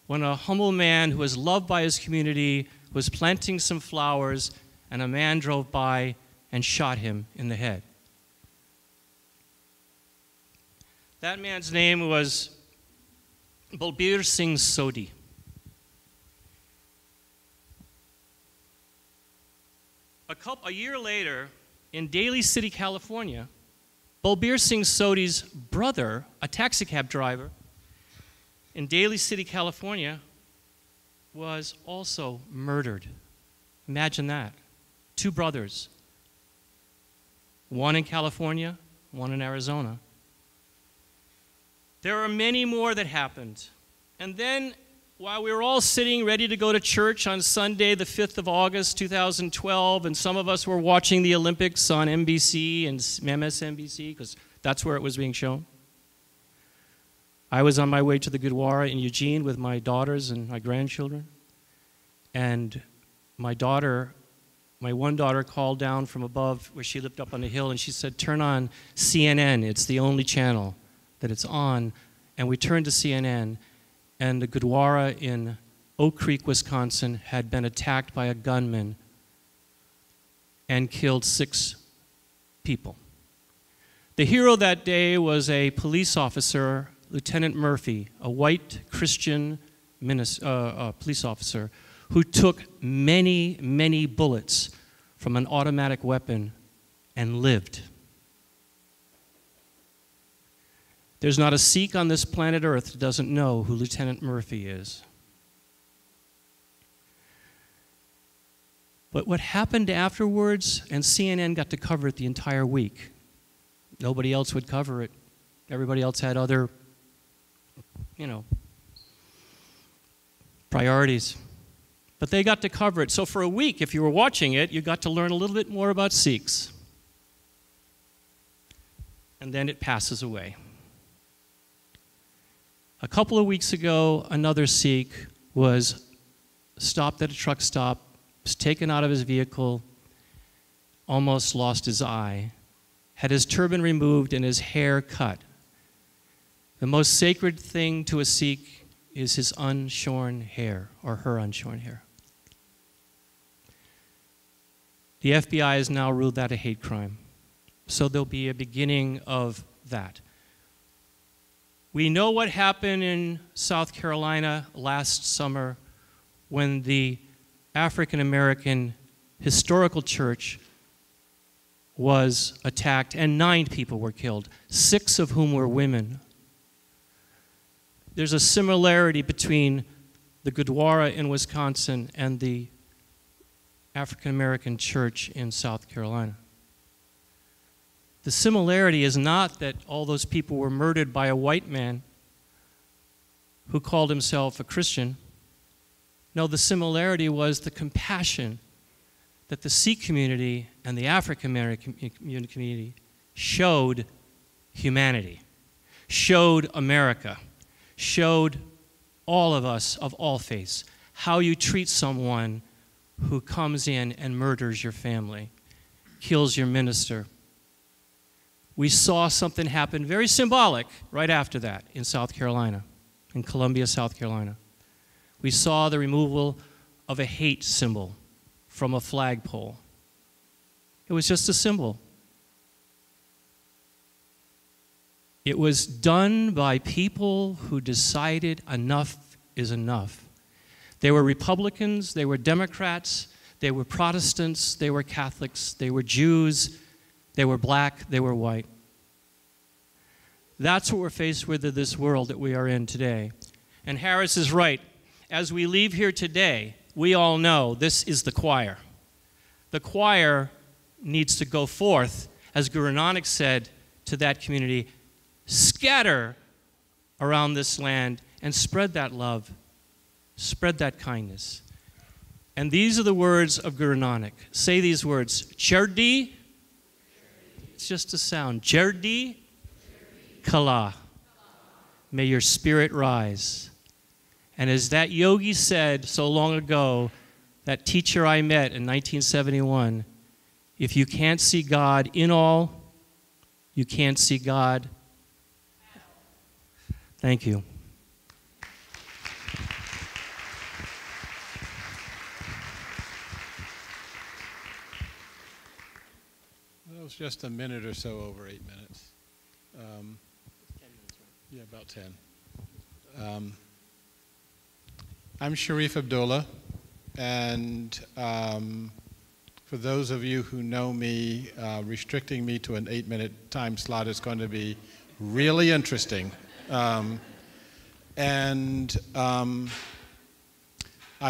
when a humble man who was loved by his community was planting some flowers, and a man drove by and shot him in the head. That man's name was Balbir Singh Sodhi. A year later, in Daly City, California, Balbir Singh Sodhi's brother, a taxi cab driver in Daly City, California, was also murdered. Imagine that. 2 brothers. One in California, one in Arizona. There are many more that happened. And then while we were all sitting ready to go to church on Sunday, the 5th of August, 2012, and some of us were watching the Olympics on NBC and MSNBC, because that's where it was being shown, I was on my way to the Gurdwara in Eugene with my daughters and my grandchildren. And my one daughter called down from above where she lived up on the hill, and she said, "Turn on CNN. It's the only channel that it's on." And we turned to CNN, and the Gurdwara in Oak Creek, Wisconsin, had been attacked by a gunman and killed 6 people. The hero that day was a police officer, Lieutenant Murphy, a white Christian police officer who took many, many bullets from an automatic weapon and lived. There's not a Sikh on this planet Earth that doesn't know who Lieutenant Murphy is. But what happened afterwards, and CNN got to cover it the entire week. Nobody else would cover it. Everybody else had other, priorities. But they got to cover it. So for a week, if you were watching it, you got to learn a little bit more about Sikhs. And then it passes away. A couple of weeks ago, another Sikh was stopped at a truck stop, was taken out of his vehicle, almost lost his eye, had his turban removed and his hair cut. The most sacred thing to a Sikh is his unshorn hair, or her unshorn hair. The FBI has now ruled that a hate crime. So there'll be a beginning of that. We know what happened in South Carolina last summer when the African American Historical Church was attacked and 9 people were killed, 6 of whom were women. There's a similarity between the Gurdwara in Wisconsin and the African American Church in South Carolina. The similarity is not that all those people were murdered by a white man who called himself a Christian. No, the similarity was the compassion that the Sikh community and the African American community showed humanity, showed America, showed all of us of all faiths how you treat someone who comes in and murders your family, kills your minister. We saw something happen very symbolic right after that in South Carolina, in Columbia, South Carolina. We saw the removal of a hate symbol from a flagpole. It was just a symbol. It was done by people who decided enough is enough. They were Republicans, they were Democrats, they were Protestants, they were Catholics, they were Jews, they were black, they were white. That's what we're faced with in this world that we are in today. And Harris is right. As we leave here today, we all know this is the choir. The choir needs to go forth, as Guru Nanak said to that community, scatter around this land and spread that love, spread that kindness. And these are the words of Guru Nanak. Say these words, Chardi, it's just a sound, Chardi Kala, may your spirit rise. And as that yogi said so long ago, that teacher I met in 1971, if you can't see God in all, you can't see God. Thank you. Well, it was just a minute or so over 8 minutes. 10 minutes, right? Yeah, about 10. I'm Sharif Abdullah, and for those of you who know me, restricting me to an 8-minute time slot is going to be really interesting. I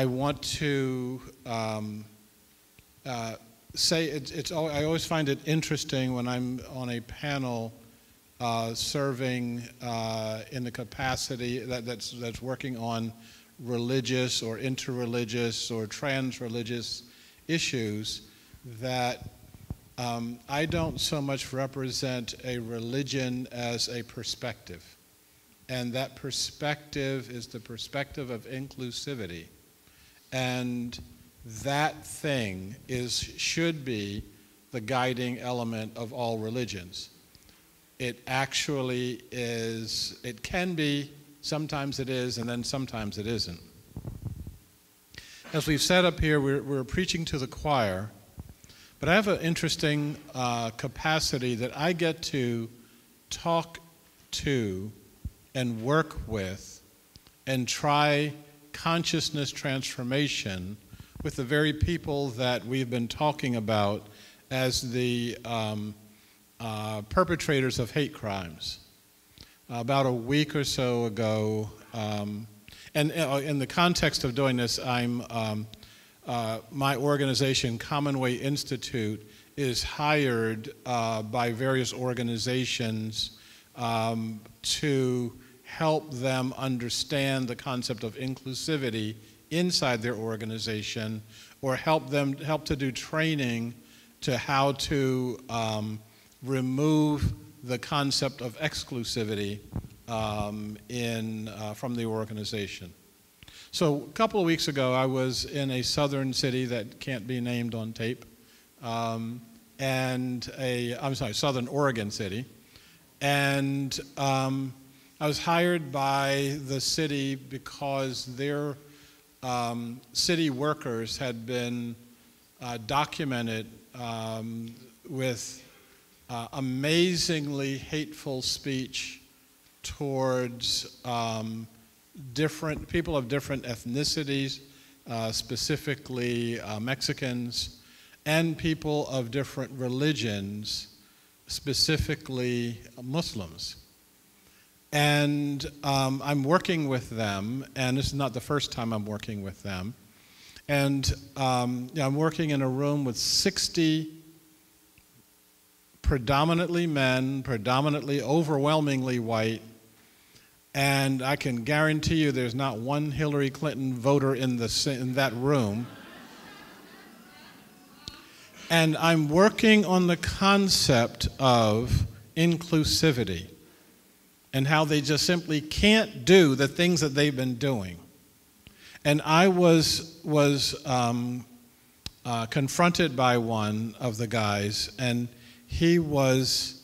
want to say I always find it interesting when I'm on a panel serving in the capacity that's working on religious or interreligious or trans-religious issues that I don't so much represent a religion as a perspective. And that perspective is the perspective of inclusivity. And that thing should be the guiding element of all religions. It actually is, it can be, sometimes it is, and then sometimes it isn't. As we've said up here, we're preaching to the choir, but I have an interesting capacity that I get to talk to and work with and try consciousness transformation with the very people that we've been talking about as the perpetrators of hate crimes. About a week or so ago, and in the context of doing this, my organization, Commonwealth Institute, is hired by various organizations to help them understand the concept of inclusivity inside their organization, or help to do training to how to remove the concept of exclusivity from the organization. So a couple of weeks ago, I was in a southern city that can't be named on tape, southern Oregon city, and I was hired by the city because their city workers had been documented with amazingly hateful speech towards different people of different ethnicities, specifically Mexicans, and people of different religions, specifically Muslims. And I'm working with them, and this is not the first time I'm working with them. And I'm working in a room with 60 predominantly men, predominantly overwhelmingly white, and I can guarantee you there's not one Hillary Clinton voter in that room. And I'm working on the concept of inclusivity and how they just simply can't do the things that they've been doing. And I was confronted by one of the guys, and he was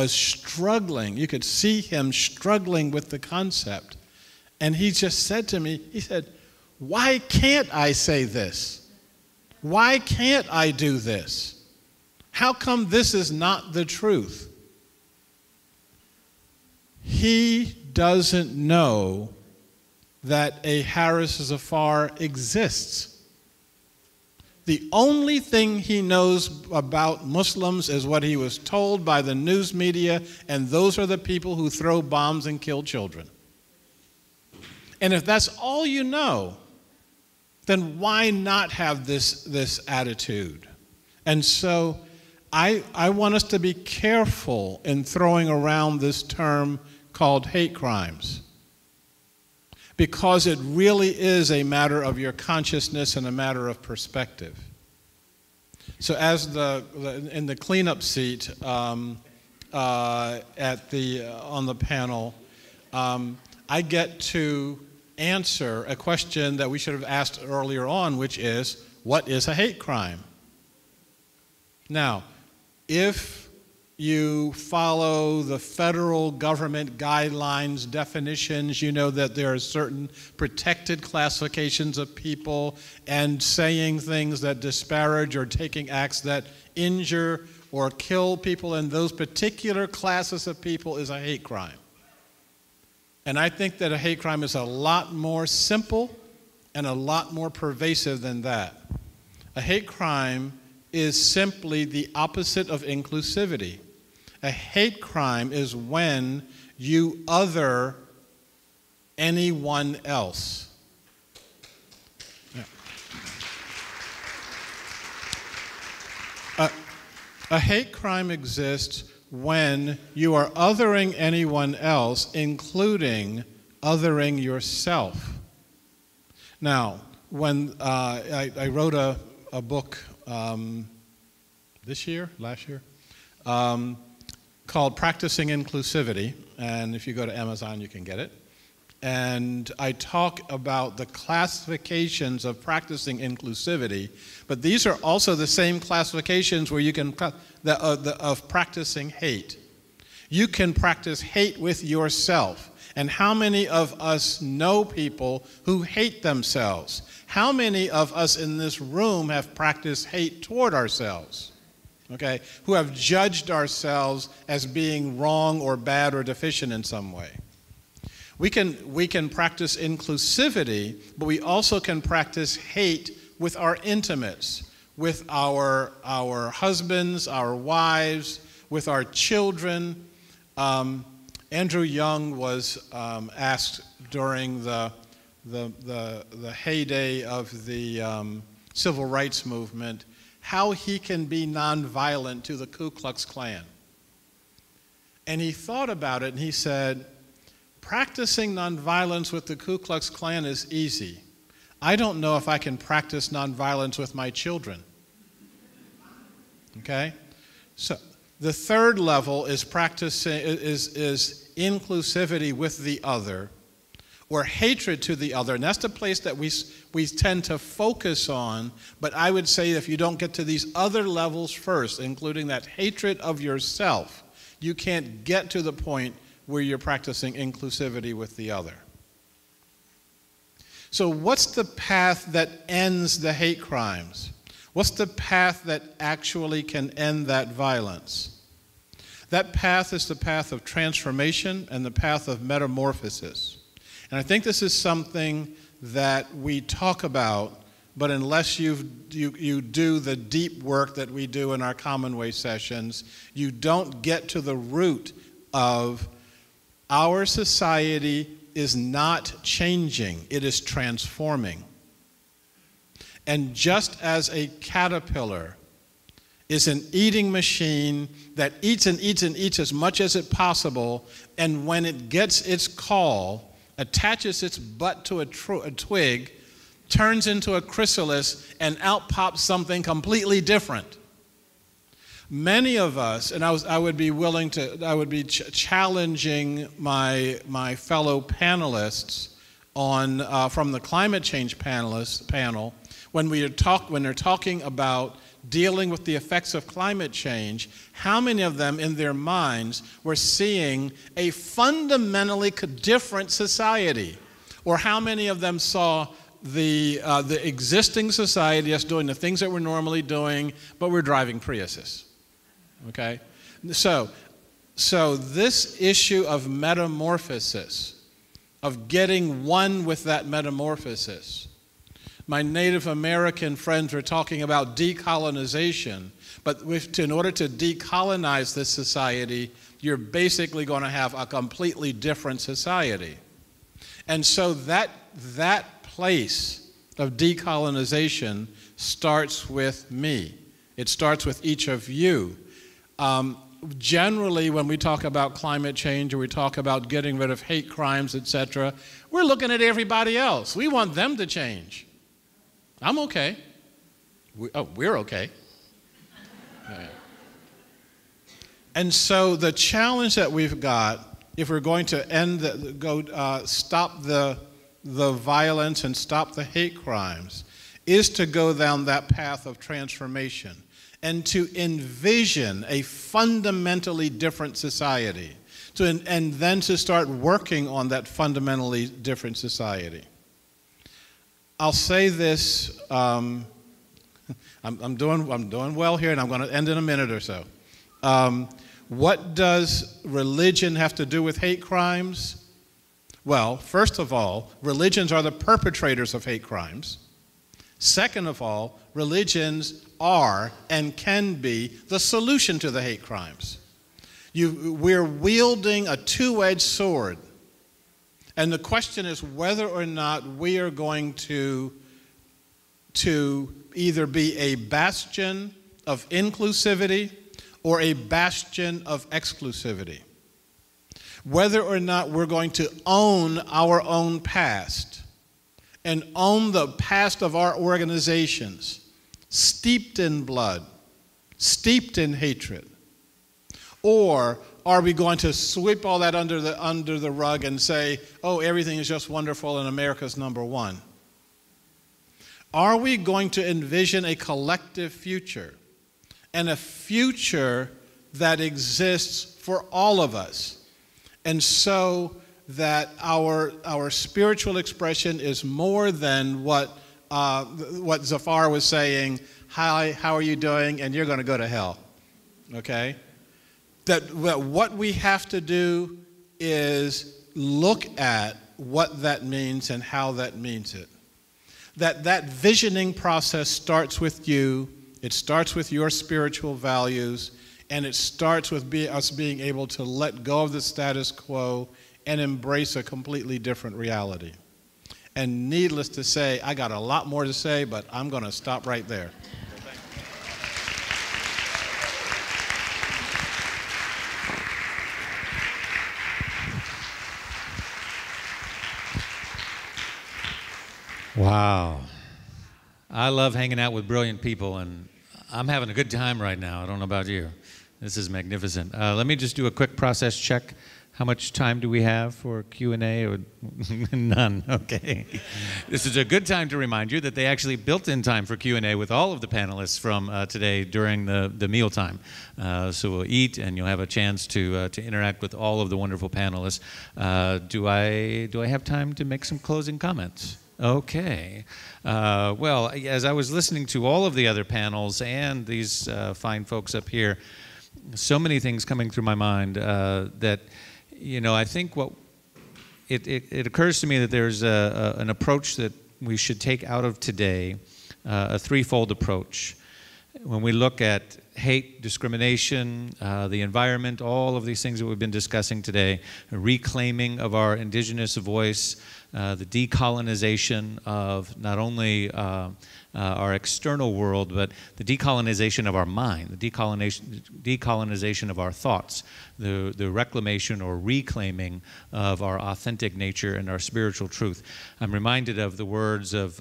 struggling. You could see him struggling with the concept. And he just said to me, he said, "Why can't I say this? Why can't I do this? How come this is not the truth?" He doesn't know that a Harris Zafar exists. The only thing he knows about Muslims is what he was told by the news media, and those are the people who throw bombs and kill children. And if that's all you know, then why not have this attitude? And so I want us to be careful in throwing around this term called hate crimes, because it really is a matter of your consciousness and a matter of perspective. So as in the cleanup seat on the panel, I get to answer a question that we should have asked earlier on, which is, what is a hate crime? Now, if you follow the federal government guidelines, definitions, you know that there are certain protected classifications of people, and saying things that disparage or taking acts that injure or kill people in those particular classes of people is a hate crime. And I think that a hate crime is a lot more simple and a lot more pervasive than that. A hate crime is simply the opposite of inclusivity. A hate crime is when you other anyone else. Yeah. A hate crime exists when you are othering anyone else, including othering yourself. Now, when I wrote a book last year, called Practicing Inclusivity, and if you go to Amazon, you can get it. And I talk about the classifications of practicing inclusivity, but these are also the same classifications where you can of practicing hate. You can practice hate with yourself. And how many of us know people who hate themselves? How many of us in this room have practiced hate toward ourselves? Okay, who have judged ourselves as being wrong or bad or deficient in some way. We can practice inclusivity, but we also can practice hate with our intimates, with our husbands, our wives, with our children. Andrew Young was asked during the heyday of the civil rights movement how he can be nonviolent to the Ku Klux Klan. And he thought about it and he said, practicing nonviolence with the Ku Klux Klan is easy. I don't know if I can practice nonviolence with my children. Okay? So the third level is is inclusivity with the other, or hatred to the other. And that's the place that we tend to focus on. But I would say if you don't get to these other levels first, including that hatred of yourself, you can't get to the point where you're practicing inclusivity with the other. So what's the path that ends the hate crimes? What's the path that actually can end that violence? That path is the path of transformation and the path of metamorphosis. And I think this is something that we talk about, but unless you do the deep work that we do in our Common Way sessions, you don't get to the root of our society is not changing, it is transforming. And just as a caterpillar is an eating machine that eats and eats and eats as much as it's possible, and when it gets its call, attaches its butt to a twig, turns into a chrysalis, and out pops something completely different. Many of us, and I would be challenging my fellow panelists on from the climate change panel when they're talking about dealing with the effects of climate change, how many of them in their minds were seeing a fundamentally different society? Or how many of them saw the existing society as doing the things that we're normally doing, but we're driving Priuses? Okay? So this issue of metamorphosis, of getting one with that metamorphosis. My Native American friends were talking about decolonization, but in order to decolonize this society, you're basically going to have a completely different society. And so that place of decolonization starts with me. It starts with each of you. Generally, when we talk about climate change or we talk about getting rid of hate crimes, etc., we're looking at everybody else. We want them to change. I'm okay. We're okay. Yeah. And so the challenge that we've got, if we're going to stop the violence and stop the hate crimes, is to go down that path of transformation and to envision a fundamentally different society, and then to start working on that fundamentally different society. I'll say this, I'm doing well here, and I'm going to end in a minute or so. What does religion have to do with hate crimes? Well, first of all, religions are the perpetrators of hate crimes. Second of all, religions are and can be the solution to the hate crimes. We're wielding a two-edged sword. And the question is whether or not we are going to either be a bastion of inclusivity or a bastion of exclusivity. Whether or not we're going to own our own past and own the past of our organizations, steeped in blood, steeped in hatred? Or are we going to sweep all that under the rug and say, oh, everything is just wonderful and America's number one? Are we going to envision a collective future, and a future that exists for all of us, and so that our spiritual expression is more than what Zafar was saying, hi, how are you doing, and you're going to go to hell, okay? That what we have to do is look at what that means and how that means it. That visioning process starts with you, it starts with your spiritual values, and it starts with us being able to let go of the status quo and embrace a completely different reality. And needless to say, I got a lot more to say, but I'm going to stop right there. Wow. I love hanging out with brilliant people, and I'm having a good time right now. I don't know about you. This is magnificent. Let me just do a quick process check. How much time do we have for Q&A? None. Okay. This is a good time to remind you that they actually built in time for Q&A with all of the panelists from today during the meal time. So we'll eat, and you'll have a chance to interact with all of the wonderful panelists. Do I have time to make some closing comments? Okay. Well, as I was listening to all of the other panels and these fine folks up here, so many things coming through my mind that, you know, I think what it occurs to me that there's an approach that we should take out of today, a threefold approach. When we look at hate, discrimination, the environment, all of these things that we've been discussing today, a reclaiming of our indigenous voice, the decolonization of not only our external world, but the decolonization of our mind, the decolonization of our thoughts, the reclamation or reclaiming of our authentic nature and our spiritual truth. I'm reminded of the words of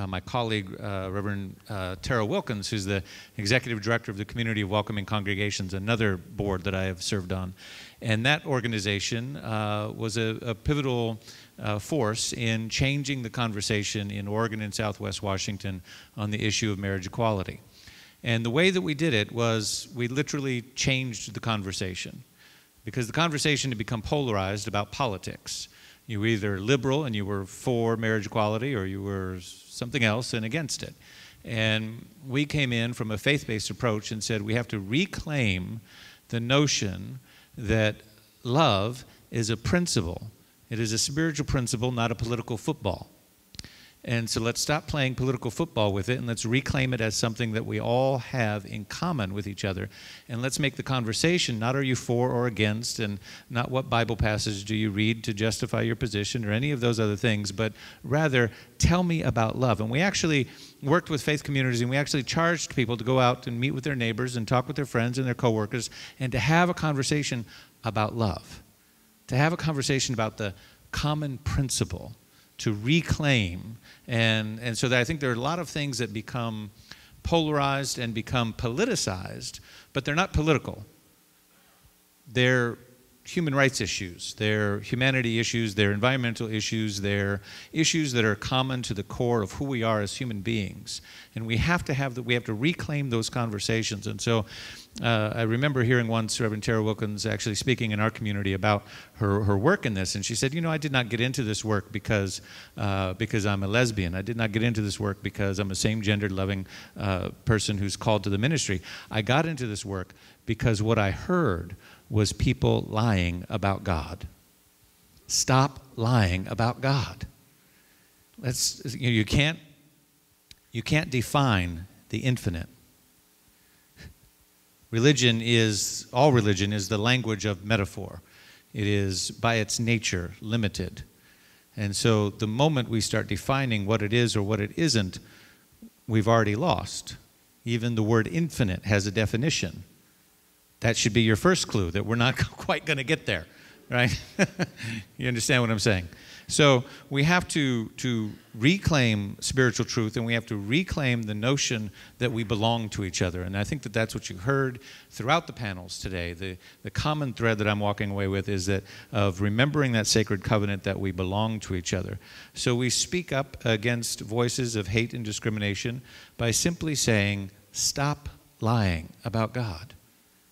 my colleague, Reverend Tara Wilkins, who's the executive director of the Community of Welcoming Congregations, another board that I have served on. And that organization was a pivotal force in changing the conversation in Oregon and Southwest Washington on the issue of marriage equality. And the way that we did it was we literally changed the conversation, because the conversation had become polarized about politics. You were either liberal and you were for marriage equality, or you were something else and against it. And we came in from a faith-based approach and said we have to reclaim the notion that love is a principle. It is a spiritual principle, not a political football. And so let's stop playing political football with it, and let's reclaim it as something that we all have in common with each other. And let's make the conversation not are you for or against, and not what Bible passage do you read to justify your position or any of those other things, but rather tell me about love. And we actually worked with faith communities, and we actually charged people to go out and meet with their neighbors and talk with their friends and their coworkers and to have a conversation about love, to have a conversation about the common principle, to reclaim. And so that I think there are a lot of things that become polarized and become politicized, but they're not political. They're human rights issues, they're humanity issues, they're environmental issues, they're issues that are common to the core of who we are as human beings. And we have to reclaim those conversations. And so I remember hearing once Reverend Tara Wilkins actually speaking in our community about her work in this, and she said, you know, I did not get into this work because I'm a lesbian. I did not get into this work because I'm a same-gendered loving person who's called to the ministry. I got into this work because what I heard was people lying about God. Stop lying about God. You can't define the infinite. All religion is the language of metaphor. It is by its nature limited. And so the moment we start defining what it is or what it isn't, we've already lost. Even the word infinite has a definition. That should be your first clue that we're not quite going to get there. right? You understand what I'm saying? So we have to reclaim spiritual truth, and we have to reclaim the notion that we belong to each other. And I think that that's what you heard throughout the panels today. The common thread that I'm walking away with is that of remembering that sacred covenant that we belong to each other. So we speak up against voices of hate and discrimination by simply saying, stop lying about God.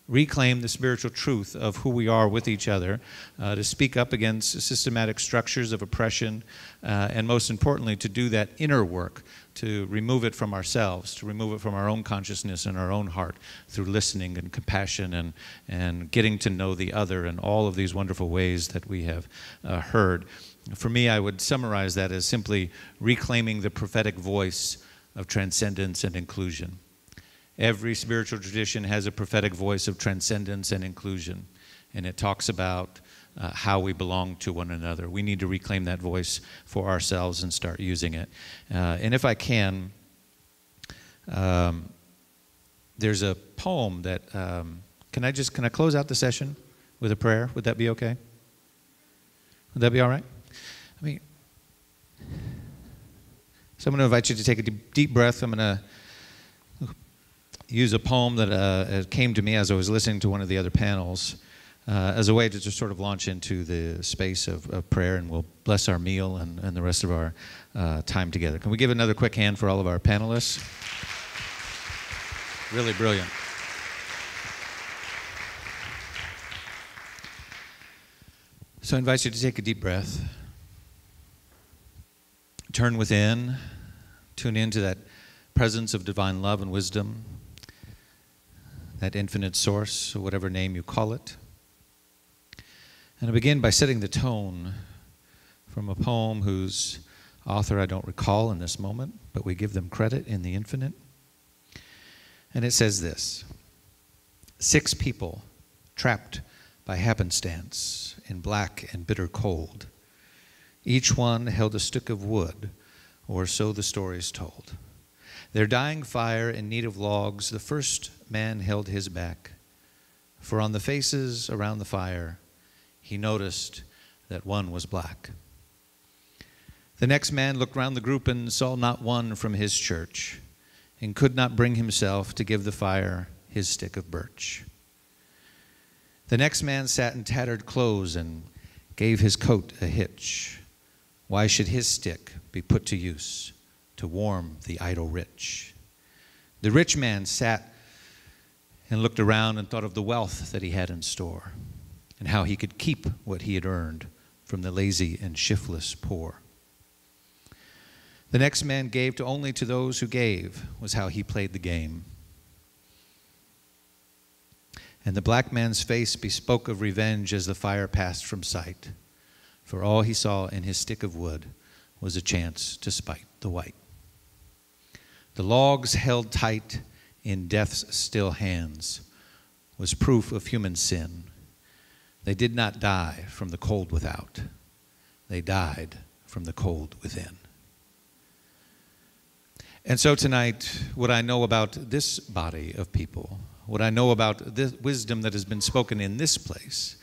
Reclaim the spiritual truth of who we are with each other, to speak up against systematic structures of oppression, and most importantly, to do that inner work, to remove it from ourselves, to remove it from our own consciousness and our own heart through listening and compassion and getting to know the other in all of these wonderful ways that we have heard. For me, I would summarize that as simply reclaiming the prophetic voice of transcendence and inclusion. Every spiritual tradition has a prophetic voice of transcendence and inclusion, and it talks about how we belong to one another. We need to reclaim that voice for ourselves and start using it. And if I can, there's a poem that, can I close out the session with a prayer? Would that be okay? Would that be all right? So I'm going to invite you to take a deep breath. I'm going to use a poem that came to me as I was listening to one of the other panels as a way to just sort of launch into the space of prayer, and we'll bless our meal and the rest of our time together. Can we give another quick hand for all of our panelists? Really brilliant. So I invite you to take a deep breath. Turn within. Tune into that presence of divine love and wisdom, that infinite source, or whatever name you call it. And I begin by setting the tone from a poem whose author I don't recall in this moment, but we give them credit in the infinite. And it says this: 6 people trapped by happenstance in black and bitter cold. Each one held a stick of wood, or so the story is told. Their dying fire in need of logs, the first man held his back, for on the faces around the fire, he noticed that one was black. The next man looked round the group and saw not one from his church, and could not bring himself to give the fire his stick of birch. The next man sat in tattered clothes and gave his coat a hitch. Why should his stick be put to use to warm the idle rich? The rich man sat and looked around and thought of the wealth that he had in store, and how he could keep what he had earned from the lazy and shiftless poor. The next man gave only to those who gave, was how he played the game. And the black man's face bespoke of revenge as the fire passed from sight, for all he saw in his stick of wood was a chance to spite the white. The logs held tight in death's still hands was proof of human sin. They did not die from the cold without. They died from the cold within. And so tonight, what I know about this body of people, what I know about this wisdom that has been spoken in this place,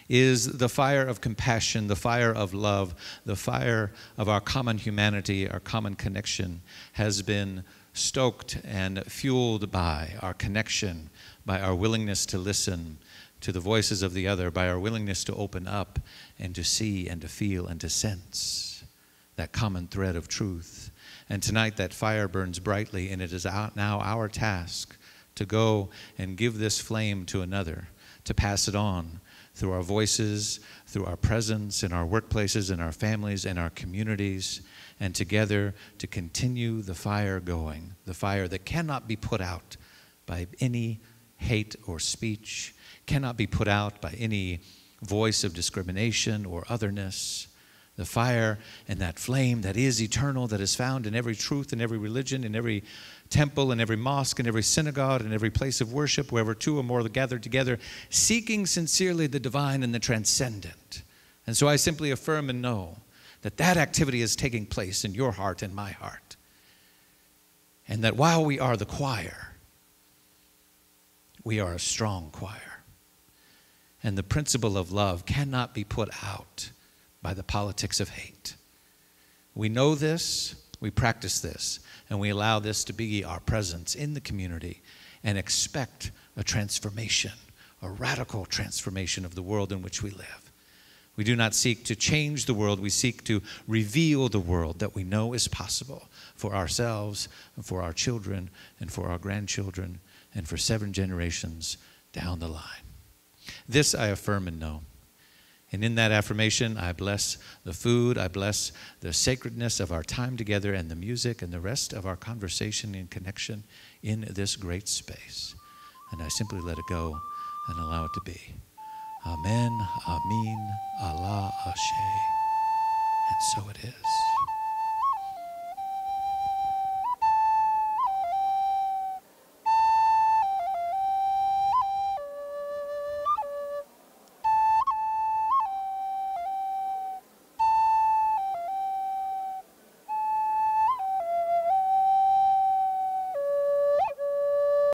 is the fire of compassion, the fire of love, the fire of our common humanity, our common connection, has been stoked and fueled by our connection, by our willingness to listen to the voices of the other, by our willingness to open up and to see and to feel and to sense that common thread of truth. And tonight that fire burns brightly, and it is now our task to go and give this flame to another, to pass it on through our voices, through our presence in our workplaces, in our families, in our communities, and together to continue the fire going, the fire that cannot be put out by any hate or speech, cannot be put out by any voice of discrimination or otherness. The fire and that flame that is eternal, that is found in every truth, in every religion, in every temple, in every mosque, in every synagogue, in every place of worship, wherever 2 or more are gathered together, seeking sincerely the divine and the transcendent. And so I simply affirm and know that that activity is taking place in your heart and my heart. And that while we are the choir, we are a strong choir. and the principle of love cannot be put out by the politics of hate. We know this, we practice this, and we allow this to be our presence in the community and expect a transformation, a radical transformation of the world in which we live. We do not seek to change the world, we seek to reveal the world that we know is possible for ourselves and for our children and for our grandchildren and for 7 generations down the line. This I affirm and know. And in that affirmation, I bless the food, I bless the sacredness of our time together and the music and the rest of our conversation and connection in this great space. And I simply let it go and allow it to be. Amen, Amin, Allah, Ashe. And so it is.